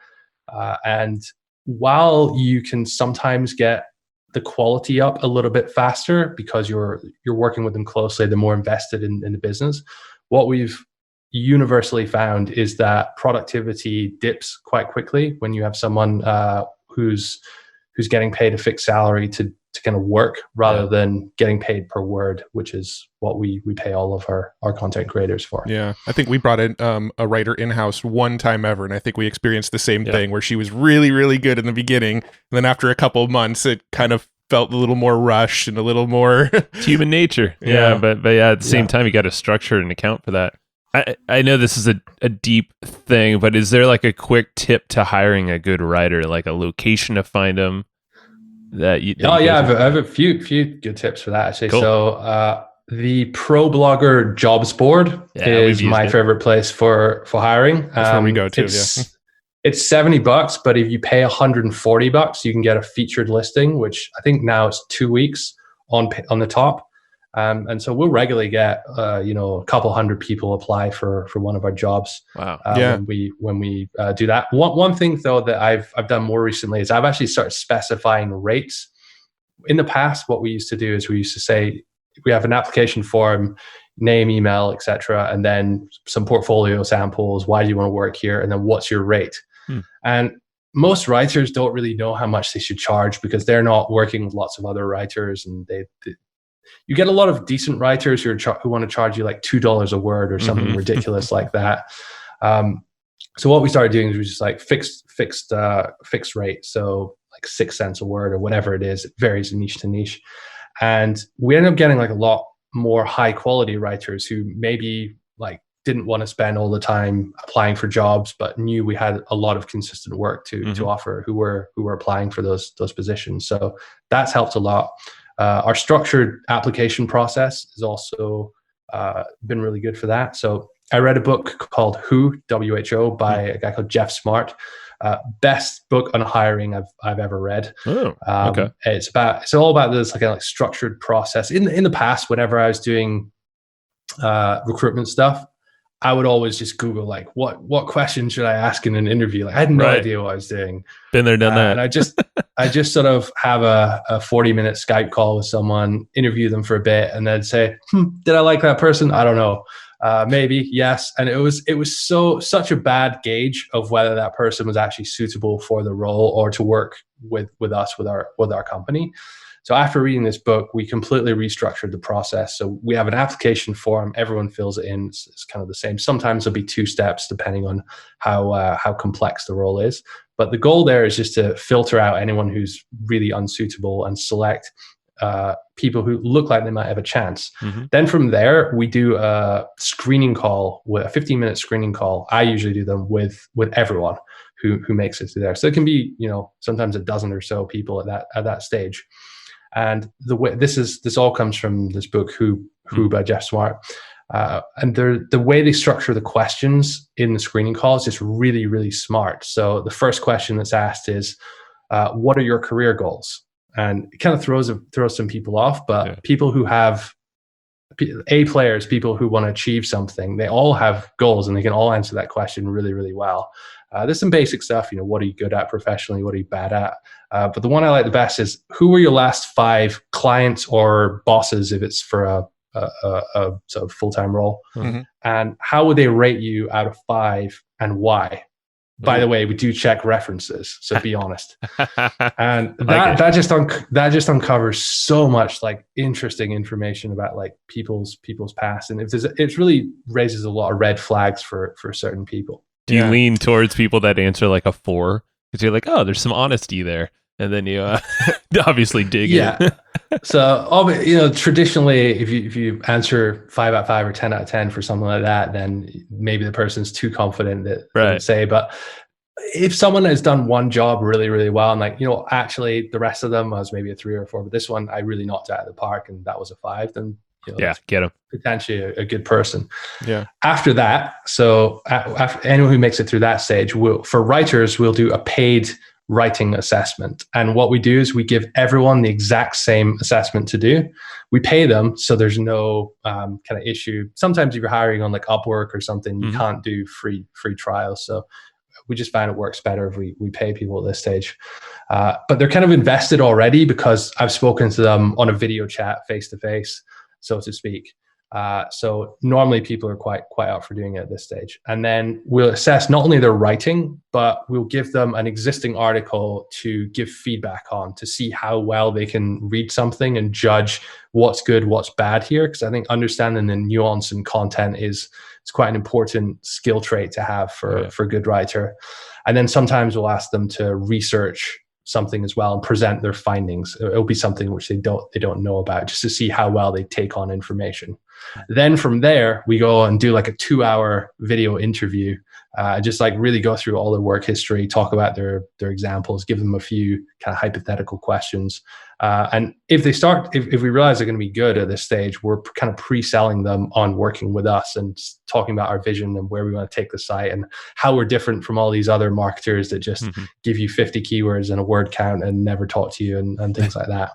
And while you can sometimes get the quality up a little bit faster because you're working with them closely. They're more invested in the business. What we've universally found is that productivity dips quite quickly when you have someone who's getting paid a fixed salary to kind of work rather than getting paid per word, which is what we pay all of our content creators for. Yeah. I think we brought in a writer in-house one time ever, and I think we experienced the same thing where she was really, really good in the beginning. And then after a couple of months, it kind of felt a little more rushed and a little more it's human nature. But at the same time, you got to structure and account for that. I know this is a deep thing, but is there like a quick tip to hiring a good writer, like a location to find them? I have a few good tips for that actually. Cool. So the Pro Blogger Jobs Board is my favorite place for hiring. That's where we go to. It's $70, but if you pay $140, you can get a featured listing, which I think now it's 2 weeks on the top. And so we'll regularly get a couple hundred people apply for one of our jobs. Wow. When we do that. One thing though that I've done more recently is I've actually started specifying rates. In the past, what we used to do is we used to say we have an application form, name, email, etc., and then some portfolio samples. Why do you want to work here? And then what's your rate? And most writers don't really know how much they should charge because they're not working with lots of other writers, and you get a lot of decent writers who want to charge you like $2 a word or something ridiculous like that. So what we started doing is we just like fixed rate. So like 6 cents a word or whatever it is. It varies niche to niche. And we ended up getting like a lot more high quality writers who maybe like didn't want to spend all the time applying for jobs, but knew we had a lot of consistent work to offer, who were applying for those positions. So that's helped a lot. Our structured application process has also been really good for that. So I read a book called Who, W-H-O, by a guy called Jeff Smart. Best book on hiring I've ever read. Oh, okay. It's all about this like structured process. In the past, whenever I was doing recruitment stuff, I would always just Google like what questions should I ask in an interview. Like I had no idea what I was doing. Been there, done that. And I just sort of have a 40-minute Skype call with someone, interview them for a bit, and then say, did I like that person? I don't know. Maybe yes. And it was such a bad gauge of whether that person was actually suitable for the role or to work with us with our company. So after reading this book, we completely restructured the process. So we have an application form. Everyone fills it in. It's kind of the same. Sometimes there'll be 2 steps depending on how complex the role is. But the goal there is just to filter out anyone who's really unsuitable and select people who look like they might have a chance. Then from there, we do a screening call, with a 15-minute screening call. I usually do them with everyone who makes it to there. So it can be, sometimes a dozen or so people at that stage. And the way this all comes from this book, Who by Jeff Smart. And the way they structure the questions in the screening call is just really, really smart. So the first question that's asked is, what are your career goals? And it kind of throws some people off, but people who have A players, people who want to achieve something, they all have goals and they can all answer that question really, really well. There's some basic stuff, what are you good at professionally? What are you bad at? But the one I like the best is, who were your last 5 clients or bosses if it's for a sort of full-time role? And how would they rate you out of 5 and why? By the way, we do check references, so be honest. And that just uncovers so much like interesting information about like people's past, and it really raises a lot of red flags for certain people. Do you lean towards people that answer like a 4 because you're like, oh, there's some honesty there, and then you obviously dig in? So traditionally, if you answer 5 out of 5 or 10 out of 10 for something like that, then maybe the person's too confident that they would say. But if someone has done one job really, really well, and like, actually the rest of them was maybe a 3 or a 4, but this one I really knocked out of the park and that was a 5, then get them. Potentially a good person. Yeah. After that, so after anyone who makes it through that stage, for writers, we'll do a paid writing assessment. And what we do is we give everyone the exact same assessment to do. We pay them, so there's no kind of issue. Sometimes if you're hiring on like Upwork or something, you can't do free trials. So we just found it works better if we pay people at this stage. But they're kind of invested already because I've spoken to them on a video chat face to face, so to speak. So normally people are quite up for doing it at this stage. And then we'll assess not only their writing, but we'll give them an existing article to give feedback on, to see how well they can read something and judge what's good, what's bad here. Because I think understanding the nuance and content is quite an important skill trait to have for a good writer. And then sometimes we'll ask them to research something as well and present their findings. It'll be something which they don't know about, just to see how well they take on information. Then from there, we go and do like a 2-hour video interview, just like really go through all their work history, talk about their examples, give them a few kind of hypothetical questions. And if we realize they're going to be good at this stage, we're kind of pre-selling them on working with us and talking about our vision and where we want to take the site and how we're different from all these other marketers that just give you 50 keywords and a word count and never talk to you and things like that.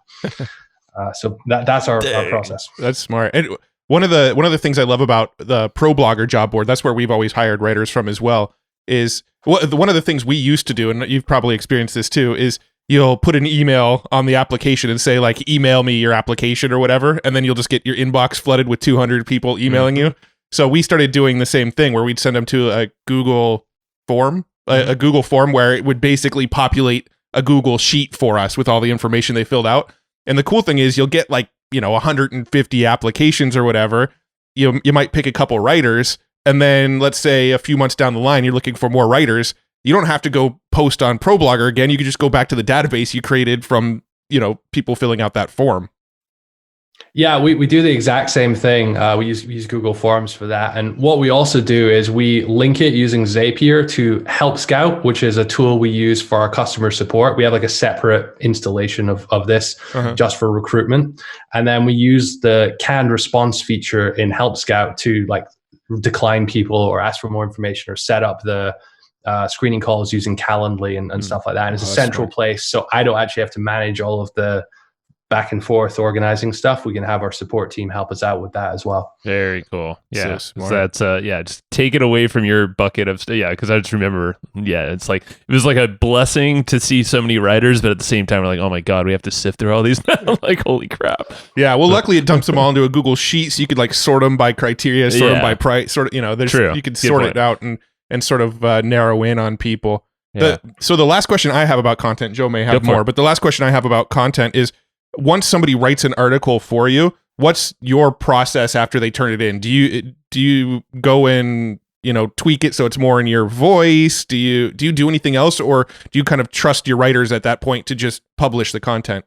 So that's our process. That's smart. And one of the things I love about the Pro Blogger job board, that's where we've always hired writers from as well, is one of the things we used to do, and you've probably experienced this too, is you'll put an email on the application and say like, email me your application or whatever, and then you'll just get your inbox flooded with 200 people emailing you. So we started doing the same thing where we'd send them to a Google form, a Google form where it would basically populate a Google sheet for us with all the information they filled out. And the cool thing is you'll get like, 150 applications or whatever. You might pick a couple writers, and then let's say a few months down the line, you're looking for more writers. You don't have to go post on ProBlogger again. You can just go back to the database you created from, people filling out that form. Yeah, we do the exact same thing. We use Google Forms for that. And what we also do is we link it using Zapier to Help Scout, which is a tool we use for our customer support. We have like a separate installation of this just for recruitment. And then we use the canned response feature in Help Scout to like decline people or ask for more information or set up the screening calls using Calendly and stuff like that. And it's a central place. So I don't actually have to manage all of the back and forth organizing stuff. We can have our support team help us out with that as well. Very cool. Yeah. So that's just take it away from your bucket of because I just remember, it's like it was like a blessing to see so many writers, but at the same time we're like, oh my God, we have to sift through all these now. Like, holy crap. Yeah. Well, luckily it dumps them all into a Google Sheet, so you could like sort them by criteria, sort them by price, there's True. You could sort it out and sort of narrow in on people. Yeah. So the last question I have about content, Joe may have more, but the last question I have about content is, once somebody writes an article for you, what's your process after they turn it in? Do you go and tweak it so it's more in your voice? Do you do anything else, or do you kind of trust your writers at that point to just publish the content?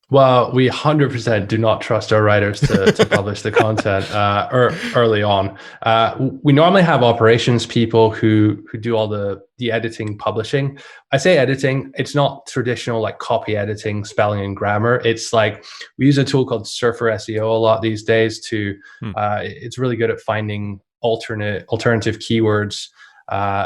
Well, we 100% do not trust our writers to publish the content early on. We normally have operations people who do all the editing, publishing. I say editing, it's not traditional like copy editing, spelling and grammar. It's like we use a tool called Surfer SEO a lot these days it's really good at finding alternative keywords,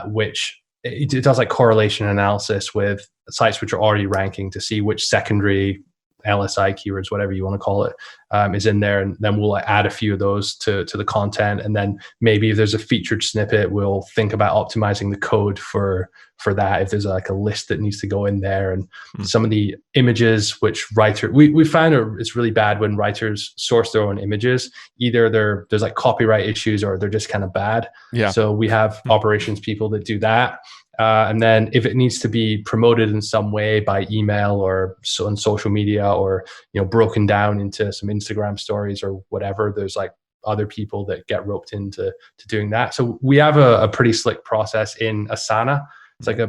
which it does like correlation analysis with sites which are already ranking to see which secondary LSI keywords, whatever you want to call it, is in there. And then we'll add a few of those to the content. And then maybe if there's a featured snippet, we'll think about optimizing the code for that. If there's like a list that needs to go in there, and some of the images, which we found it's really bad when writers source their own images. Either there's like copyright issues or they're just kind of bad. Yeah. So we have operations people that do that. And then if it needs to be promoted in some way by email or on social media, or broken down into some Instagram stories or whatever, there's like other people that get roped into doing that. So we have a pretty slick process in Asana. It's like a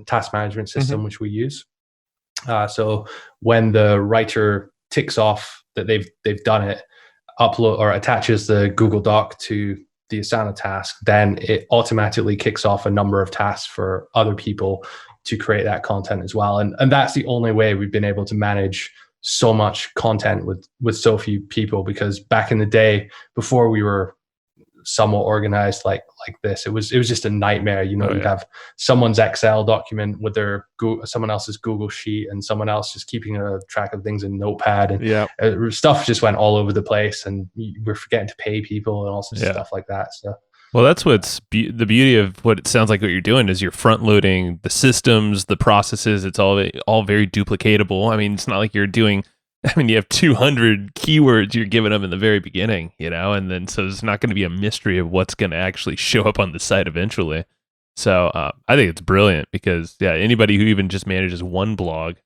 task management system which we use. So when the writer ticks off that they've done it, upload or attaches the Google Doc to the Asana task, then it automatically kicks off a number of tasks for other people to create that content as well. And that's the only way we've been able to manage so much content with so few people, because back in the day, before we were somewhat organized like this, it was just a nightmare. You'd have someone's Excel document with someone else's Google sheet, and someone else just keeping a track of things in Notepad, and stuff just went all over the place, and we're forgetting to pay people and all sorts of stuff like that. So Well, that's what's the beauty of what it sounds like what you're doing is you're front loading the systems, the processes. It's all very duplicatable. I mean, it's not like you're doing. I mean, you have 200 keywords you're giving them in the very beginning, and then so it's not going to be a mystery of what's going to actually show up on the site eventually. So I think it's brilliant because anybody who even just manages one blog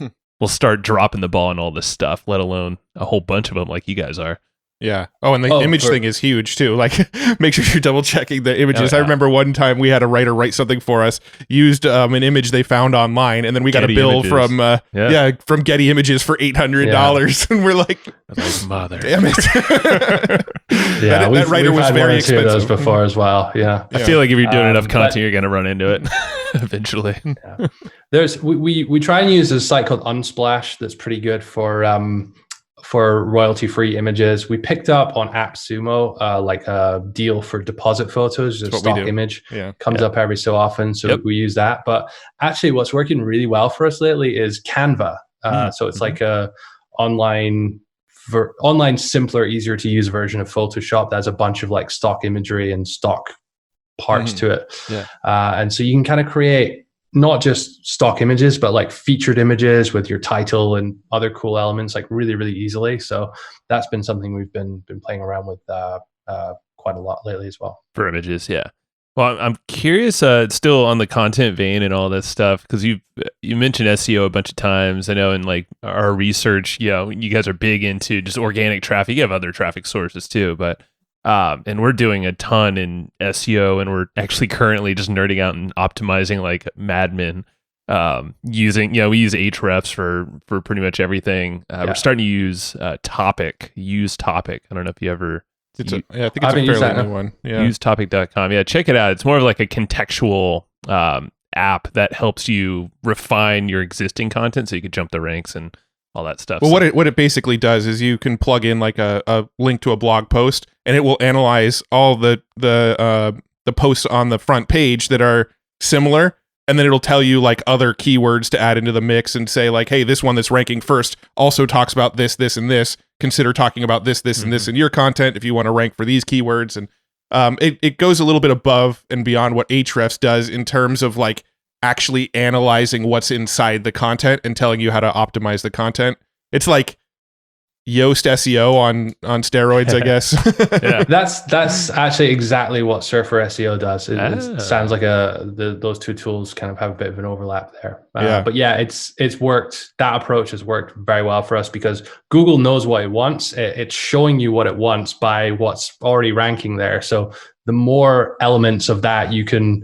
will start dropping the ball on all this stuff, let alone a whole bunch of them like you guys are. Yeah. Oh, and the image thing is huge too. Like, make sure you're double checking the images. I remember one time we had a writer write something for us, used an image they found online, and then we got a bill from from Getty Images for $800, and we're like, mother, damn it. that writer was very expensive. Those before as well. Yeah. I feel like if you're doing enough content, you're going to run into it eventually. Yeah. We try and use a site called Unsplash that's pretty good for royalty-free images. We picked up on AppSumo like a deal for deposit photos, just a stock image comes up every so often, so we use that. But actually what's working really well for us lately is Canva. So it's like a online simpler, easier to use version of Photoshop that has a bunch of like stock imagery and stock parts to it. And so you can kind of create not just stock images, but like featured images with your title and other cool elements, like really, really easily. So that's been something we've been playing around with quite a lot lately as well. For images, yeah. Well, I'm curious, still on the content vein and all this stuff, because you mentioned SEO a bunch of times. I know in like our research, you guys are big into just organic traffic. You have other traffic sources too, but and we're doing a ton in SEO, and we're actually currently just nerding out and optimizing like Mad Men, using, we use Ahrefs for pretty much everything. We're starting to use Topic. I don't know if you ever... I think it's a fairly new one. Yeah. Usetopic.com. Yeah, check it out. It's more of like a contextual app that helps you refine your existing content so you can jump the ranks and all that stuff. Well, what it basically does is you can plug in like a link to a blog post, and it will analyze all the posts on the front page that are similar, and then it'll tell you like other keywords to add into the mix and say like, hey, this one that's ranking first also talks about this, and this. Consider talking about this, and this in your content if you want to rank for these keywords. And it goes a little bit above and beyond what Ahrefs does in terms of like actually analyzing what's inside the content and telling you how to optimize the content. It's like Yoast SEO on steroids, I guess. Yeah, that's actually exactly what Surfer SEO does. It sounds like those two tools kind of have a bit of an overlap there. But yeah, it's worked. That approach has worked very well for us because Google knows what it wants. It's showing you what it wants by what's already ranking there. So the more elements of that you can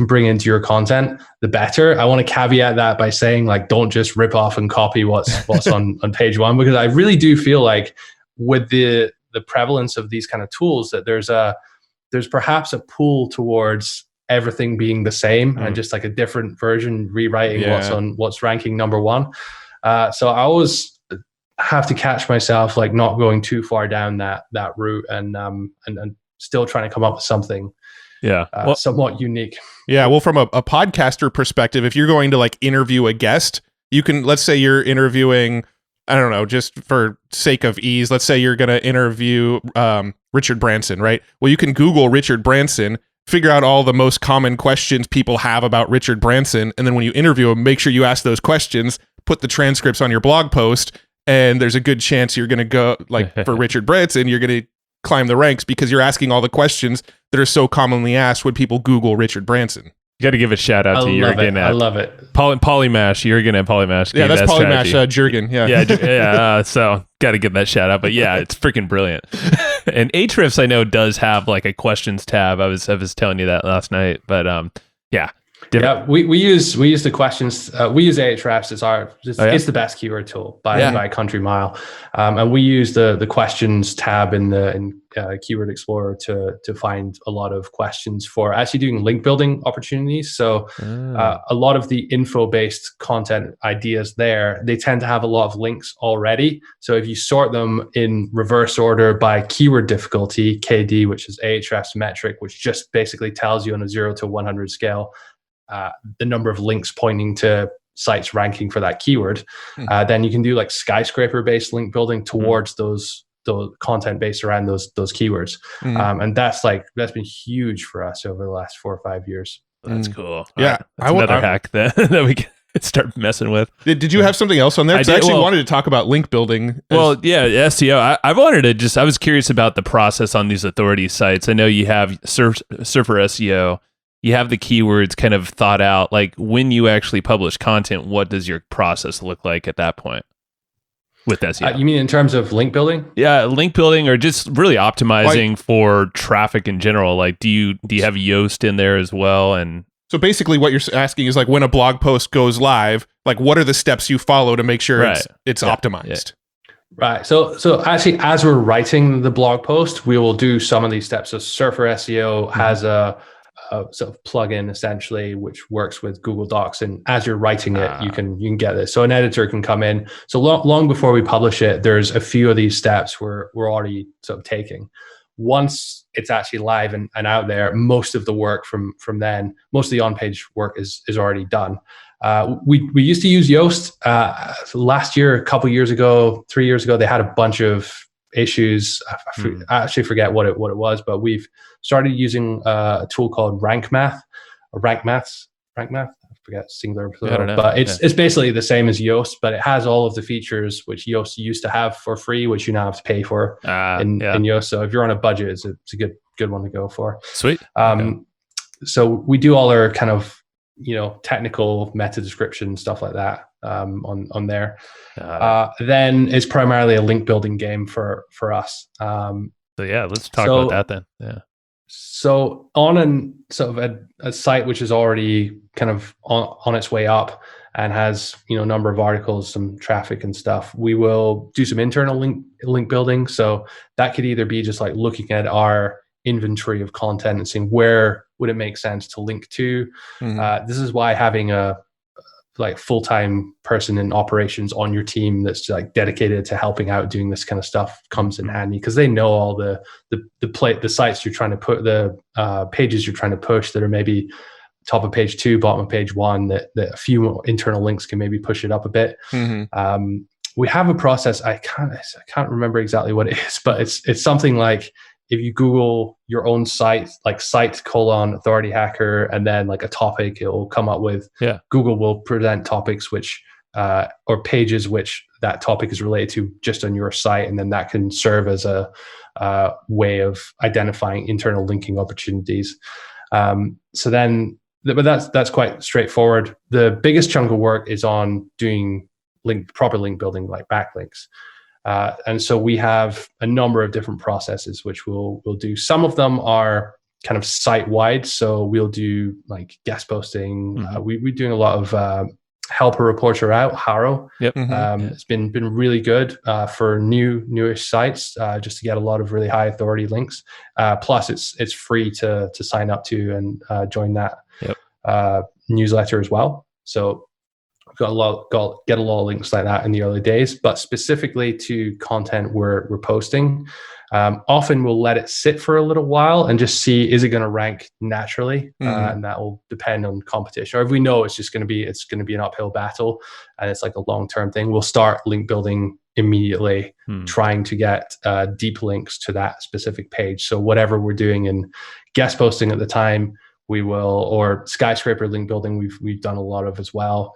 bring into your content, the better. I want to caveat that by saying like, don't just rip off and copy what's on page one, because I really do feel like with the prevalence of these kind of tools that there's perhaps a pull towards everything being the same and just like a different version rewriting what's ranking number one. So I always have to catch myself like not going too far down that route and still trying to come up with something somewhat unique. Yeah, well, from a podcaster perspective, if you're going to like interview a guest, you can, let's say you're interviewing, I don't know, just for sake of ease, let's say you're going to interview Richard Branson, right? Well, you can Google Richard Branson, figure out all the most common questions people have about Richard Branson, and then when you interview him, make sure you ask those questions, put the transcripts on your blog post, and there's a good chance you're going to go, like for Richard Branson, you're going to climb the ranks because you're asking all the questions that are so commonly asked when people Google Richard Branson. You got to give a shout out to Jürgen. I love it. Polymash, Jürgen at Polymash. Yeah, that's Polymash, Jürgen. Yeah. So got to give that shout out. But yeah, it's freaking brilliant. And Ahrefs, I know, does have like a questions tab. I was telling you that last night. But yeah. Yeah, we use the questions. We use Ahrefs. It's the best keyword tool by country mile, and we use the questions tab in Keyword Explorer to find a lot of questions for actually doing link building opportunities. So a lot of the info based content ideas there, they tend to have a lot of links already. So if you sort them in reverse order by keyword difficulty, KD, which is Ahrefs metric, which just basically tells you on a 0 to 100 scale the number of links pointing to sites ranking for that keyword, then you can do like skyscraper based link building towards those the content based around those keywords. And that's been huge for us over the last 4 or 5 years. That's cool. Yeah. That's another hack that we can start messing with. Did you have something else on there? I actually wanted to talk about link building. Well, yeah, SEO. I was curious about the process on these authority sites. I know you have Surfer SEO. You have the keywords kind of thought out. Like when you actually publish content, what does your process look like at that point with SEO? You mean in terms of link building? Yeah, link building, or just really optimizing for traffic in general. Like, do you have Yoast in there as well? And so basically what you're asking is like when a blog post goes live, like what are the steps you follow to make sure it's optimized? Yeah. Right. So actually, as we're writing the blog post, we will do some of these steps. So Surfer SEO has a sort of plugin essentially, which works with Google Docs. And as you're writing it, you can get this. So an editor can come in. So long before we publish it, there's a few of these steps we're already sort of taking. Once it's actually live and out there, most of the work from then, most of the on-page work is already done. We used to use Yoast last year, a couple years ago, 3 years ago. They had a bunch of issues. I actually forget what it was, but we've started using a tool called Rank Math. I forget singular, but it's basically the same as Yoast, but it has all of the features which Yoast used to have for free, which you now have to pay for in Yoast. So if you're on a budget, it's a good one to go for. Sweet. So we do all our kind of technical meta description stuff like that on there. Then it's primarily a link building game for us. So yeah, let's talk about that then. Yeah. So on a site which is already kind of on its way up and has a number of articles, some traffic and stuff, we will do some internal link building. So that could either be just like looking at our inventory of content and seeing where would it make sense to link to. This is why having a full-time person in operations on your team that's like dedicated to helping out doing this kind of stuff comes in handy, because they know all the sites you're trying to put, the pages you're trying to push that are maybe top of page 2, bottom of page 1, that a few internal links can maybe push it up a bit. We have a process. I can't remember exactly what it is, but it's something like, if you Google your own site, like site:authority hacker, and then like a topic, it will come up with, Google will present topics which, or pages which that topic is related to just on your site. And then that can serve as a way of identifying internal linking opportunities. So then, but that's quite straightforward. The biggest chunk of work is on doing proper link building, like backlinks. And so we have a number of different processes which we'll do. Some of them are kind of site-wide. So we'll do like guest posting. We're doing a lot of help a reporter out, Haro. It's been really good for newish sites, just to get a lot of really high authority links. Plus it's free to sign up to and join that newsletter as well. So get a lot of links like that in the early days, but specifically to content we're posting. Often we'll let it sit for a little while and just see, is it going to rank naturally? And that will depend on competition. Or if we know it's going to be an uphill battle and it's like a long-term thing, we'll start link building immediately, trying to get deep links to that specific page. So whatever we're doing in guest posting at the time, we will, or skyscraper link building, we've done a lot of as well.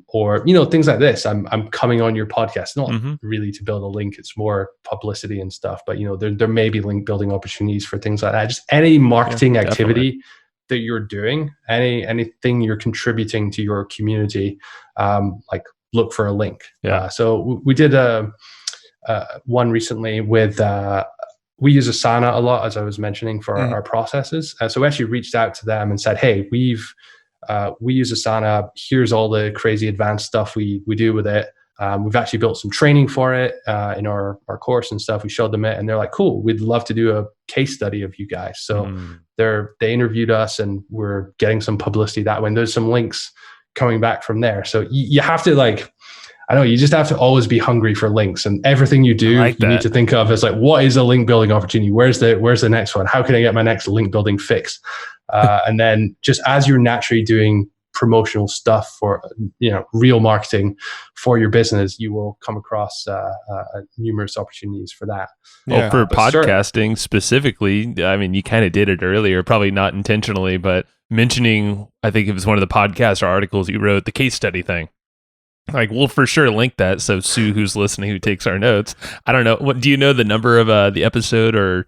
Or things like this. I'm coming on your podcast, not really to build a link. It's more publicity and stuff. But there may be link building opportunities for things like that. Just any marketing activity that you're doing, anything you're contributing to your community, like look for a link. So we did one recently with. We use Asana a lot, as I was mentioning, for our processes. So we actually reached out to them and said, hey, we use Asana. Here's all the crazy advanced stuff we do with it. We've actually built some training for it in our course and stuff. We showed them it, and they're like, cool, we'd love to do a case study of you guys. So they interviewed us, and we're getting some publicity that way. And there's some links coming back from there. So you have to you just have to always be hungry for links, and everything you do, you need to think of as like, what is a link building opportunity? Where's the next one? How can I get my next link building fix? And then just as you're naturally doing promotional stuff for, real marketing for your business, you will come across numerous opportunities for that. Well, for podcasting specifically, I mean, you kind of did it earlier, probably not intentionally, but mentioning, I think it was one of the podcast articles you wrote, the case study thing. Like, we'll for sure link that. So Sue, who's listening, who takes our notes, I don't know. What do you know the number of the episode or?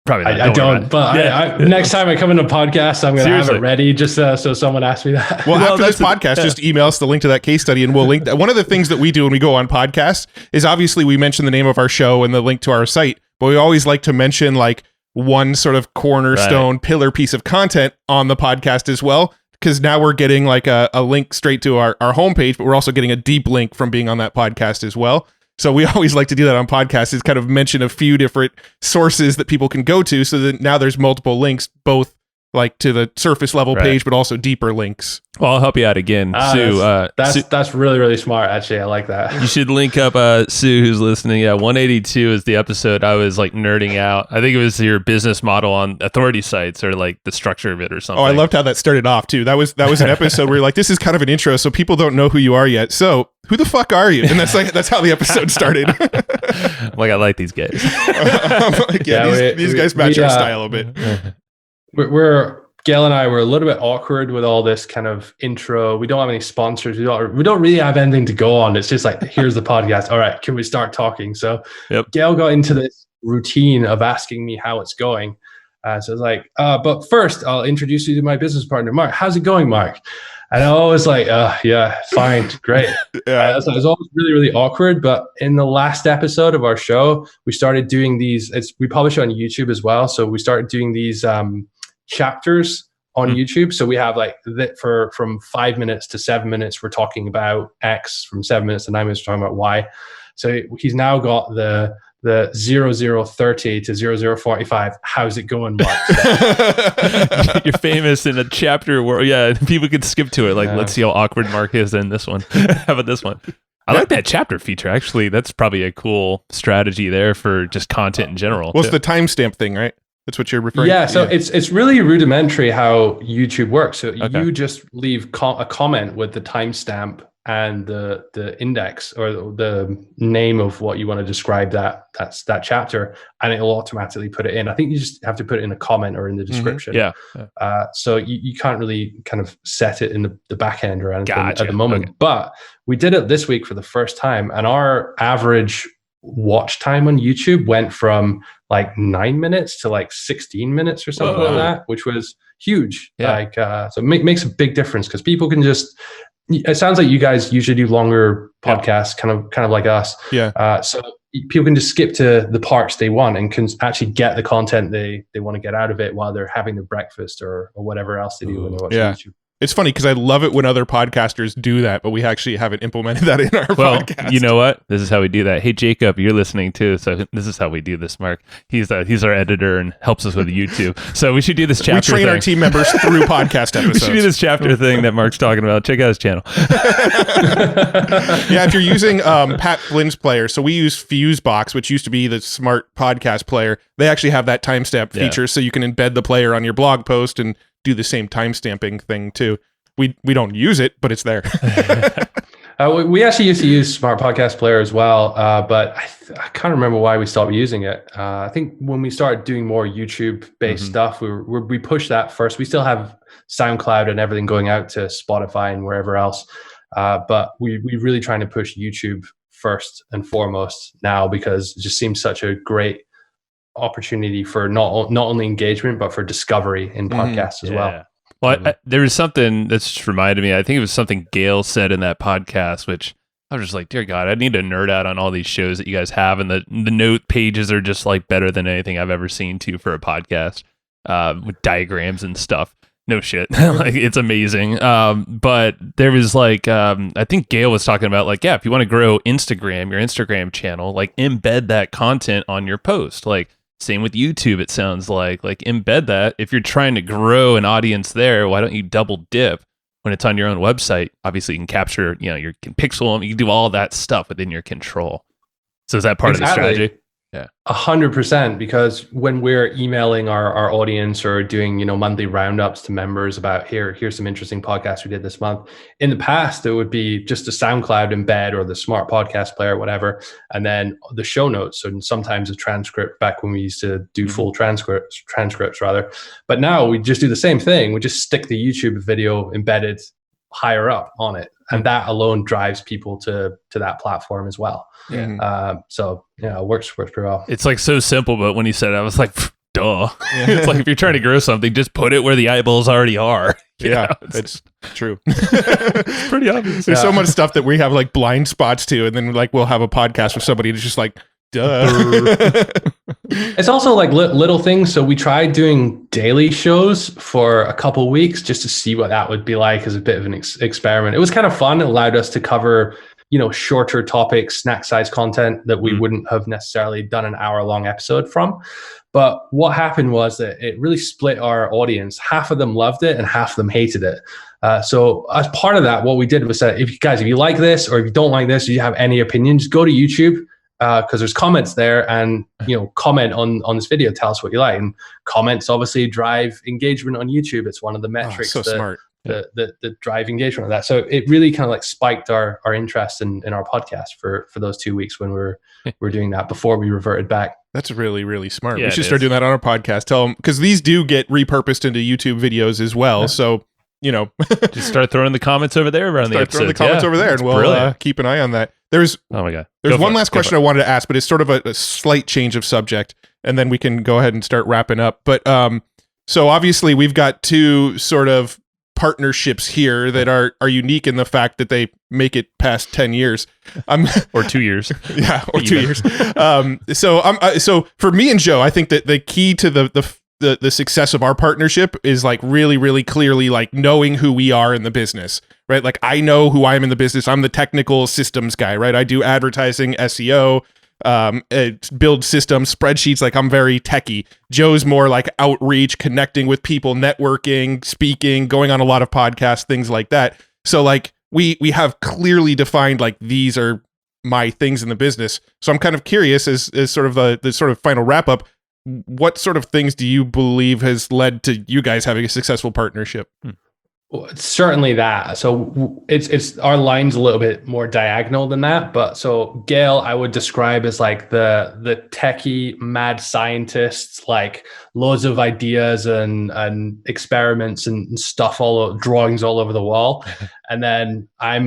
Probably not. I don't. But next time I come into a podcast, I'm going to have it ready just so someone asks me that. Well, after this podcast, just email us the link to that case study, and we'll link that. One of the things that we do when we go on podcasts is obviously we mention the name of our show and the link to our site, but we always like to mention like one sort of cornerstone pillar piece of content on the podcast as well. Because now we're getting like a link straight to our homepage, but we're also getting a deep link from being on that podcast as well. So we always like to do that on podcasts, is kind of mention a few different sources that people can go to, so that now there's multiple links, both like to the surface level page, but also deeper links. Well, I'll help you out again, Sue. That's really, really smart. Actually, I like that. You should link up Sue, who's listening. Yeah, 182 is the episode I was like nerding out. I think it was your business model on authority sites, or like the structure of it or something. Oh, I loved how that started off too. That was an episode where you're like, this is kind of an intro, so people don't know who you are yet. So who the fuck are you? And that's how the episode started. Like, I like these guys. These guys match our style a bit. Gail and I were a little bit awkward with all this kind of intro. We don't have any sponsors. We don't really have anything to go on. It's just like, here's the podcast. All right, can we start talking? So Gail got into this routine of asking me how it's going. So I was like, but first I'll introduce you to my business partner, Mark. How's it going, Mark? And I was like, yeah, fine, great. So it was always really, really awkward. But in the last episode of our show, we started doing these. We publish it on YouTube as well. So we started doing these chapters on YouTube. So we have like from 5 minutes to 7 minutes, we're talking about X. From 7 minutes to 9 minutes, we're talking about Y. So he's now got the 0030 to 0045. How's it going, Mark? You're famous in a chapter where people could skip to it. Like, let's see how awkward Mark is in this one. How about this one? I like that chapter feature. Actually, that's probably a cool strategy there for just content in general. Well, it's the timestamp thing, right? That's what you're referring to. So it's really rudimentary how YouTube works. So you just leave a comment with the timestamp and the index or the name of what you want to describe that chapter, and it'll automatically put it in. I think you just have to put it in a comment or in the description. So you can't really kind of set it in the back end or anything at the moment. Okay. But we did it this week for the first time, and our average watch time on YouTube went from like 9 minutes to like 16 minutes or something like that, which was huge. Like, so it makes a big difference, because people can just, it sounds like you guys usually do longer podcasts, kind of like us. So people can just skip to the parts they want and can actually get the content they want to get out of it while they're having their breakfast or whatever else they do when they're watching YouTube. It's funny because I love it when other podcasters do that, but we actually haven't implemented that in our podcast. You know what? This is how we do that. Hey, Jacob, you're listening too. So this is how we do this, Mark. He's our editor and helps us with YouTube. So we should do this chapter thing. We train our team members through podcast episodes. We should do this chapter thing that Mark's talking about. Check out his channel. If you're using Pat Flynn's player, so we use Fusebox, which used to be the smart podcast player. They actually have that timestamp feature, so you can embed the player on your blog post and do the same timestamping thing too. We don't use it, but it's there. We actually used to use Smart Podcast Player as well, but I can't remember why we stopped using it. I think when we started doing more YouTube-based stuff, we pushed that first. We still have SoundCloud and everything going out to Spotify and wherever else, but we're really trying to push YouTube first and foremost now, because it just seems such a great opportunity for not only engagement but for discovery in podcasts as well. Well, there was something that's just reminded me. I think it was something Gail said in that podcast, which I was just like, dear God, I need to nerd out on all these shows that you guys have, and the note pages are just like better than anything I've ever seen too for a podcast, with diagrams and stuff. No shit. Like, it's amazing. But there was like, I think Gail was talking about like, if you want to grow your Instagram channel, like embed that content on your post. Like, same with YouTube, it sounds like embed that. If you're trying to grow an audience there, why don't you double dip when it's on your own website? Obviously you can capture, you can pixel them, you can do all that stuff within your control. So is that part of the strategy? 100%, because when we're emailing our audience or doing, monthly roundups to members about here's some interesting podcasts we did this month. In the past, it would be just a SoundCloud embed or the smart podcast player, whatever, and then the show notes and sometimes a transcript back when we used to do full transcripts rather. But now we just do the same thing. We just stick the YouTube video embedded higher up on it, and that alone drives people to that platform as well. So it works pretty well. It's like so simple, but when you said it, I was like, duh. It's like if you're trying to grow something, just put it where the eyeballs already are. It's true. It's pretty obvious. There's so much stuff that we have like blind spots to, and then like we'll have a podcast with somebody and it's just like, duh. It's also like little things. So we tried doing daily shows for a couple weeks just to see what that would be like as a bit of an experiment. It was kind of fun. It allowed us to cover, shorter topics, snack size content that we wouldn't have necessarily done an hour-long episode from. But what happened was that it really split our audience. Half of them loved it and half of them hated it. So as part of that, what we did was say, if you like this or if you don't like this, or you have any opinions, go to YouTube. Because there's comments there, and comment on this video, tell us what you like. And comments obviously drive engagement on YouTube. It's one of the metrics smart. that drive engagement on that. So it really kind of like spiked our interest in our podcast for those 2 weeks when we're doing that before we reverted back. That's really, really smart. We should start doing that on our podcast. Tell them, because these do get repurposed into YouTube videos as well. Yeah. So just start throwing the comments over there around the episode. Throwing the comments over there, and we'll keep an eye on that. There's one last question I wanted to ask, but it's sort of a slight change of subject, and then we can go ahead and start wrapping up. But so obviously we've got two sort of partnerships here that are unique in the fact that they make it past 10 years, or 2 years. Yeah, or 2 years. So for me and Joe, I think that the key to the success of our partnership is like really, really clearly like knowing who we are in the business, right? Like I know who I am in the business. I'm the technical systems guy, right? I do advertising, SEO, build systems, spreadsheets. Like I'm very techie. Joe's more like outreach, connecting with people, networking, speaking, going on a lot of podcasts, things like that. So like we have clearly defined like these are my things in the business. So I'm kind of curious as sort of the sort of final wrap up. What sort of things do you believe has led to you guys having a successful partnership? Well, it's certainly that. So it's our line's a little bit more diagonal than that. But so Gail, I would describe as like the techie mad scientists, like loads of ideas and experiments and stuff drawings all over the wall. And then I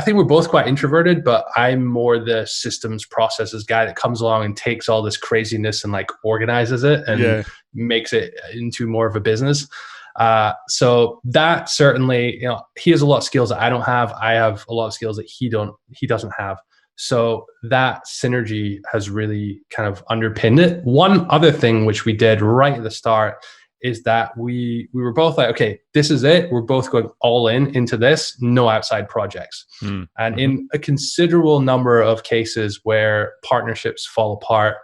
think we're both quite introverted, but I'm more the systems processes guy that comes along and takes all this craziness and like organizes it and makes it into more of a business. So that certainly, he has a lot of skills that I don't have. I have a lot of skills that he doesn't have. So that synergy has really kind of underpinned it. One other thing which we did right at the start is that we were both like, okay, this is it. We're both going all into this, no outside projects. And in a considerable number of cases where partnerships fall apart,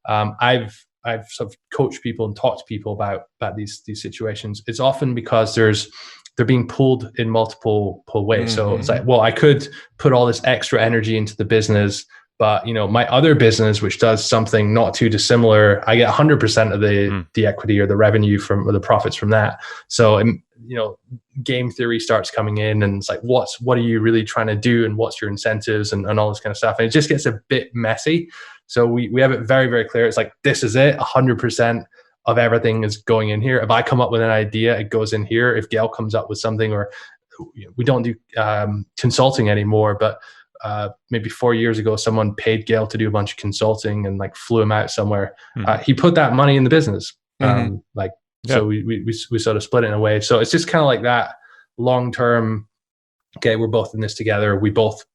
I've sort of coached people and talked to people about these situations. It's often because they're being pulled in multiple ways. So it's like, well, I could put all this extra energy into the business, but my other business, which does something not too dissimilar, I get 100% of the equity or the revenue or the profits from that. So game theory starts coming in, and it's like, what are you really trying to do, and what's your incentives, and all this kind of stuff. And it just gets a bit messy. So we have it very, very clear. It's like, this is it. 100% of everything is going in here. If I come up with an idea, it goes in here. If Gail comes up with something, or we don't do consulting anymore, but maybe 4 years ago, someone paid Gail to do a bunch of consulting and like flew him out somewhere. He put that money in the business. So we sort of split it in a way. So it's just kind of like that long-term, okay, we're both in this together. We both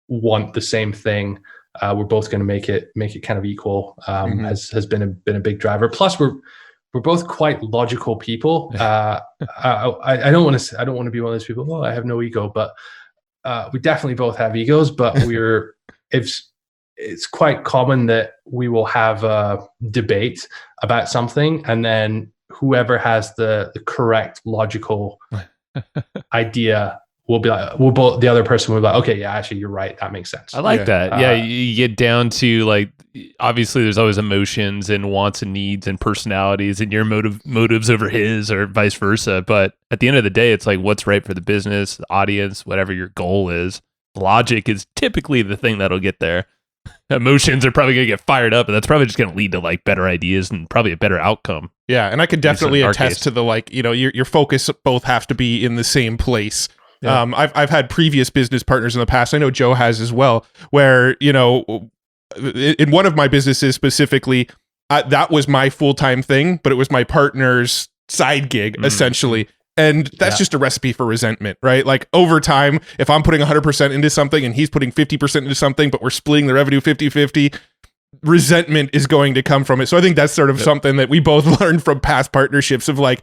want the same thing. We're both going to make it kind of equal. Has been a big driver. Plus, we're both quite logical people. I don't want to be one of those people. Oh, I have no ego, but we definitely both have egos. But it's quite common that we will have a debate about something, and then whoever has the correct logical idea we'll be like, we'll both, the other person will be like, okay, yeah, actually, you're right. That makes sense. I like that. Yeah, you get down to like, obviously there's always emotions and wants and needs and personalities and your motives over his or vice versa. But at the end of the day, it's like what's right for the business, the audience, whatever your goal is. Logic is typically the thing that'll get there. Emotions are probably going to get fired up, and that's probably just going to lead to like better ideas and probably a better outcome. Yeah, and I could definitely attest to the like, you know, your focus both have to be in the same place. Yeah. I've had previous business partners in the past. I know Joe has as well, where, you know, in one of my businesses specifically, that was my full-time thing, but it was my partner's side gig essentially. And that's just a recipe for resentment, right? Like over time, if I'm putting 100% into something and he's putting 50% into something, but we're splitting the revenue 50-50, resentment is going to come from it. So I think that's sort of something that we both learned from past partnerships of like,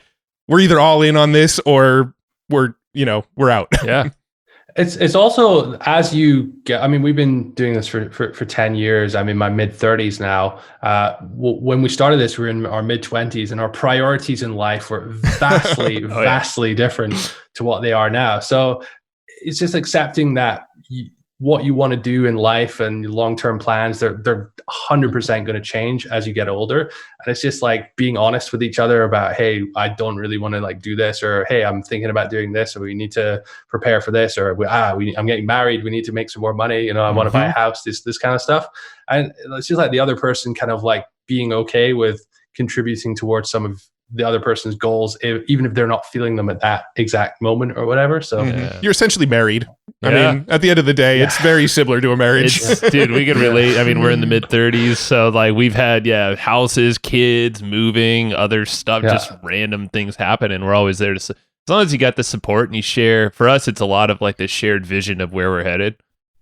we're either all in on this or we're out. Yeah. It's also, as you get, I mean, we've been doing this for 10 years. I'm in my mid 30s now. When we started this, we were in our mid 20s, and our priorities in life were vastly different to what they are now. So it's just accepting that what you want to do in life and long-term plans, they're 100% going to change as you get older. And it's just like being honest with each other about, hey, I don't really want to like do this, or hey, I'm thinking about doing this, or we need to prepare for this, or I'm getting married, we need to make some more money, I want to buy a house, this kind of stuff. And it's just like the other person kind of like being okay with contributing towards some of the other person's goals, even if they're not feeling them at that exact moment or whatever. So you're essentially married. I mean, at the end of the day, it's very similar to a marriage. Dude, we can relate. I mean, we're in the mid 30s, so like we've had houses, kids, moving, other stuff, just random things happen, and we're always there to. As long as you got the support and you share. For us, it's a lot of like the shared vision of where we're headed.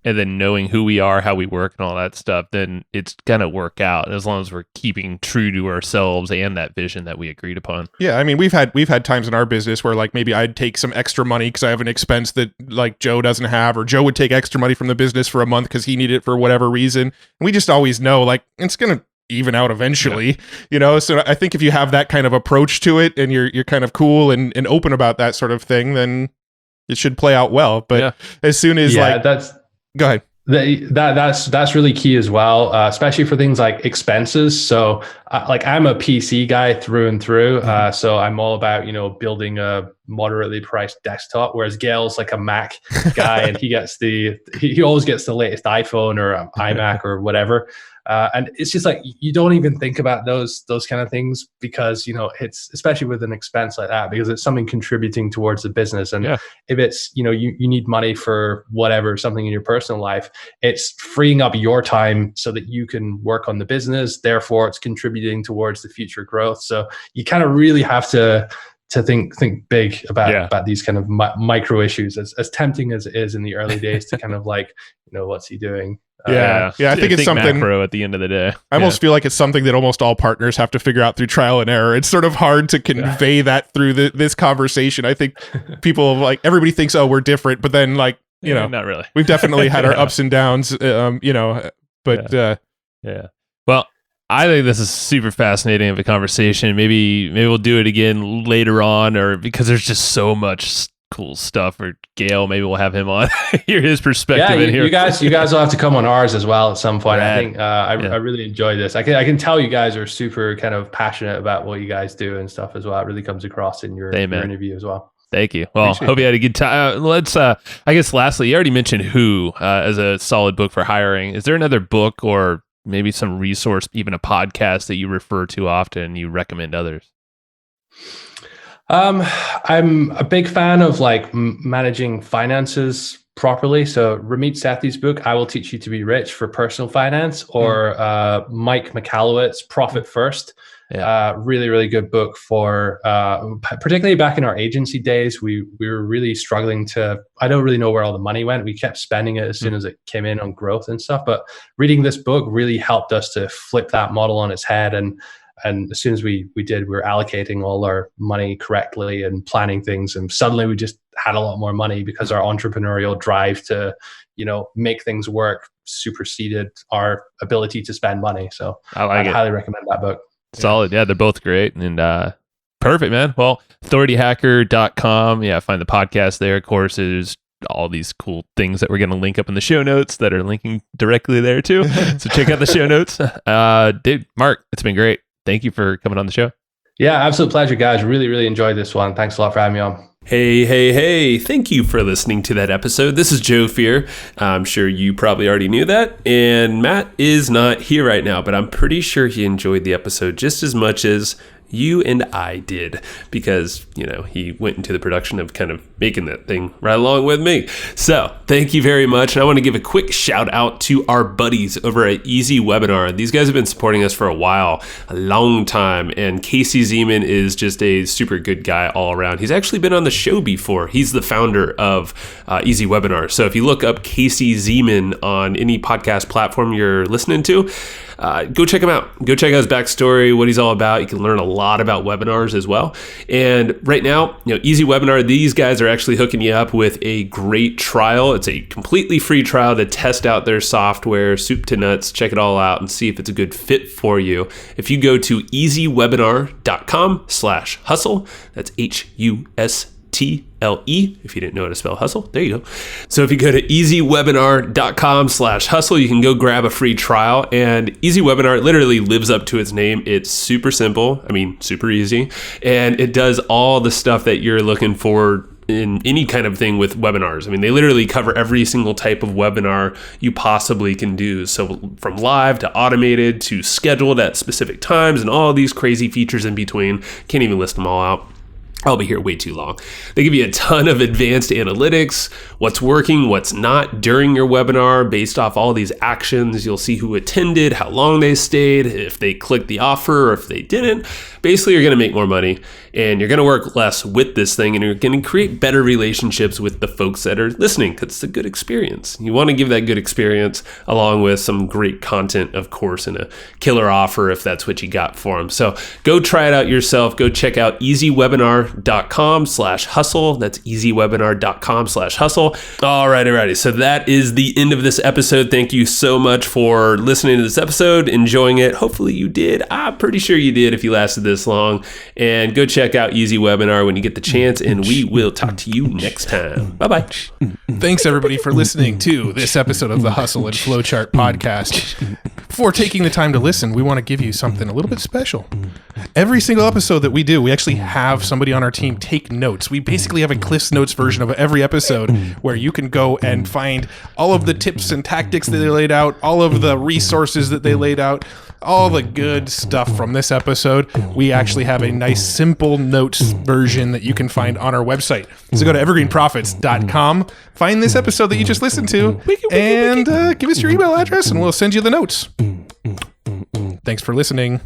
And then knowing who we are, how we work, and all that stuff, then it's gonna work out as long as we're keeping true to ourselves and that vision that we agreed upon. Yeah, I mean, we've had times in our business where like maybe I'd take some extra money because I have an expense that like Joe doesn't have, or Joe would take extra money from the business for a month because he needed it for whatever reason. And we just always know like it's gonna even out eventually, So I think if you have that kind of approach to it and you're kind of cool and open about that sort of thing, then it should play out well. But as soon as go ahead. That's really key as well, especially for things like expenses. So I'm a PC guy through and through. So I'm all about, building a moderately priced desktop, whereas Gail's like a Mac guy and he always gets the latest iPhone or iMac or whatever. And it's just like, you don't even think about those kind of things because, it's especially with an expense like that, because it's something contributing towards the business. And if it's, you need money for whatever, something in your personal life, it's freeing up your time so that you can work on the business. Therefore, it's contributing towards the future growth. So you kind of really have to think big about these kind of micro issues, as tempting as it is in the early days to kind of like, what's he doing? I think it's something macro at the end of the day. I almost feel like it's something that almost all partners have to figure out through trial and error. It's sort of hard to convey that through this conversation. I think people like everybody thinks, oh, we're different, but then like, not really. We've definitely had our ups and downs, but Well, I think this is super fascinating of a conversation. Maybe we'll do it again later on, or because there's just so much cool stuff. Or Gail, maybe we'll have him on, hear his perspective in here. You guys will have to come on ours as well at some point. Rad. I think I really enjoy this. I can tell you guys are super kind of passionate about what you guys do and stuff as well. It really comes across in your interview as well. Thank you. Well, hope you had a good time. Let's, I guess lastly, you already mentioned Who as a solid book for hiring. Is there another book or maybe some resource, even a podcast that you refer to often and you recommend others? I'm a big fan of like managing finances properly. So Ramit Sethi's book, I Will Teach You to Be Rich for Personal Finance, or Mike McAllowit's Profit First. Really, really good book for, particularly back in our agency days, we were really struggling I don't really know where all the money went. We kept spending it as soon as it came in on growth and stuff. But reading this book really helped us to flip that model on its head. And as soon as we did, we were allocating all our money correctly and planning things. And suddenly we just had a lot more money because our entrepreneurial drive to, make things work superseded our ability to spend money. So I'd highly recommend that book. Solid. Yeah, they're both great. And perfect, man. Well, authorityhacker.com. Yeah, find the podcast there. Courses, all these cool things that we're going to link up in the show notes that are linking directly there too. So check out the show notes. Dude, Mark, it's been great. Thank you for coming on the show. Yeah, absolute pleasure, guys. Really, really enjoyed this one. Thanks a lot for having me on. Hey. Thank you for listening to that episode. This is Joe Fier. I'm sure you probably already knew that. And Matt is not here right now, but I'm pretty sure he enjoyed the episode just as much as you and I did, because, he went into the production of kind of making that thing right along with me. So thank you very much. And I want to give a quick shout out to our buddies over at Easy Webinar. These guys have been supporting us for a while, a long time. And Casey Zeman is just a super good guy all around. He's actually been on the show before. He's the founder of Easy Webinar. So if you look up Casey Zeman on any podcast platform you're listening to, go check him out. Go check out his backstory, what he's all about. You can learn a lot about webinars as well. And right now, Easy Webinar, these guys are actually hooking you up with a great trial. It's a completely free trial to test out their software, soup to nuts, check it all out and see if it's a good fit for you. If you go to easywebinar.com/hustle, that's HUSTLE, if you didn't know how to spell hustle, there you go. So if you go to easywebinar.com/hustle, you can go grab a free trial. And Easy Webinar literally lives up to its name. It's super simple. Super easy. And it does all the stuff that you're looking for in any kind of thing with webinars. They literally cover every single type of webinar you possibly can do. So from live to automated to scheduled at specific times and all these crazy features in between. Can't even list them all out. I'll be here way too long. They give you a ton of advanced analytics, what's working, what's not during your webinar based off all these actions. You'll see who attended, how long they stayed, if they clicked the offer or if they didn't. Basically, you're going to make more money and you're going to work less with this thing, and you're going to create better relationships with the folks that are listening because it's a good experience. You want to give that good experience along with some great content, of course, and a killer offer if that's what you got for them. So go try it out yourself. Go check out easywebinar.com/hustle. That's easywebinar.com/hustle. Alrighty. So that is the end of this episode. Thank you so much for listening to this episode, enjoying it. Hopefully you did. I'm pretty sure you did if you lasted this long. And go check out Easy Webinar when you get the chance, and we will talk to you next time. Bye-bye. Thanks, everybody, for listening to this episode of the Hustle and Flowchart podcast. Before taking the time to listen, we want to give you something a little bit special. Every single episode that we do, we actually have somebody on our team take notes. We basically have a Cliff's Notes version of every episode where you can go and find all of the tips and tactics that they laid out, all of the resources that they laid out, all the good stuff from this episode. We actually have a nice simple notes version that you can find on our website. So go to evergreenprofits.com, find this episode that you just listened to, and give us your email address and we'll send you the notes. Thanks for listening.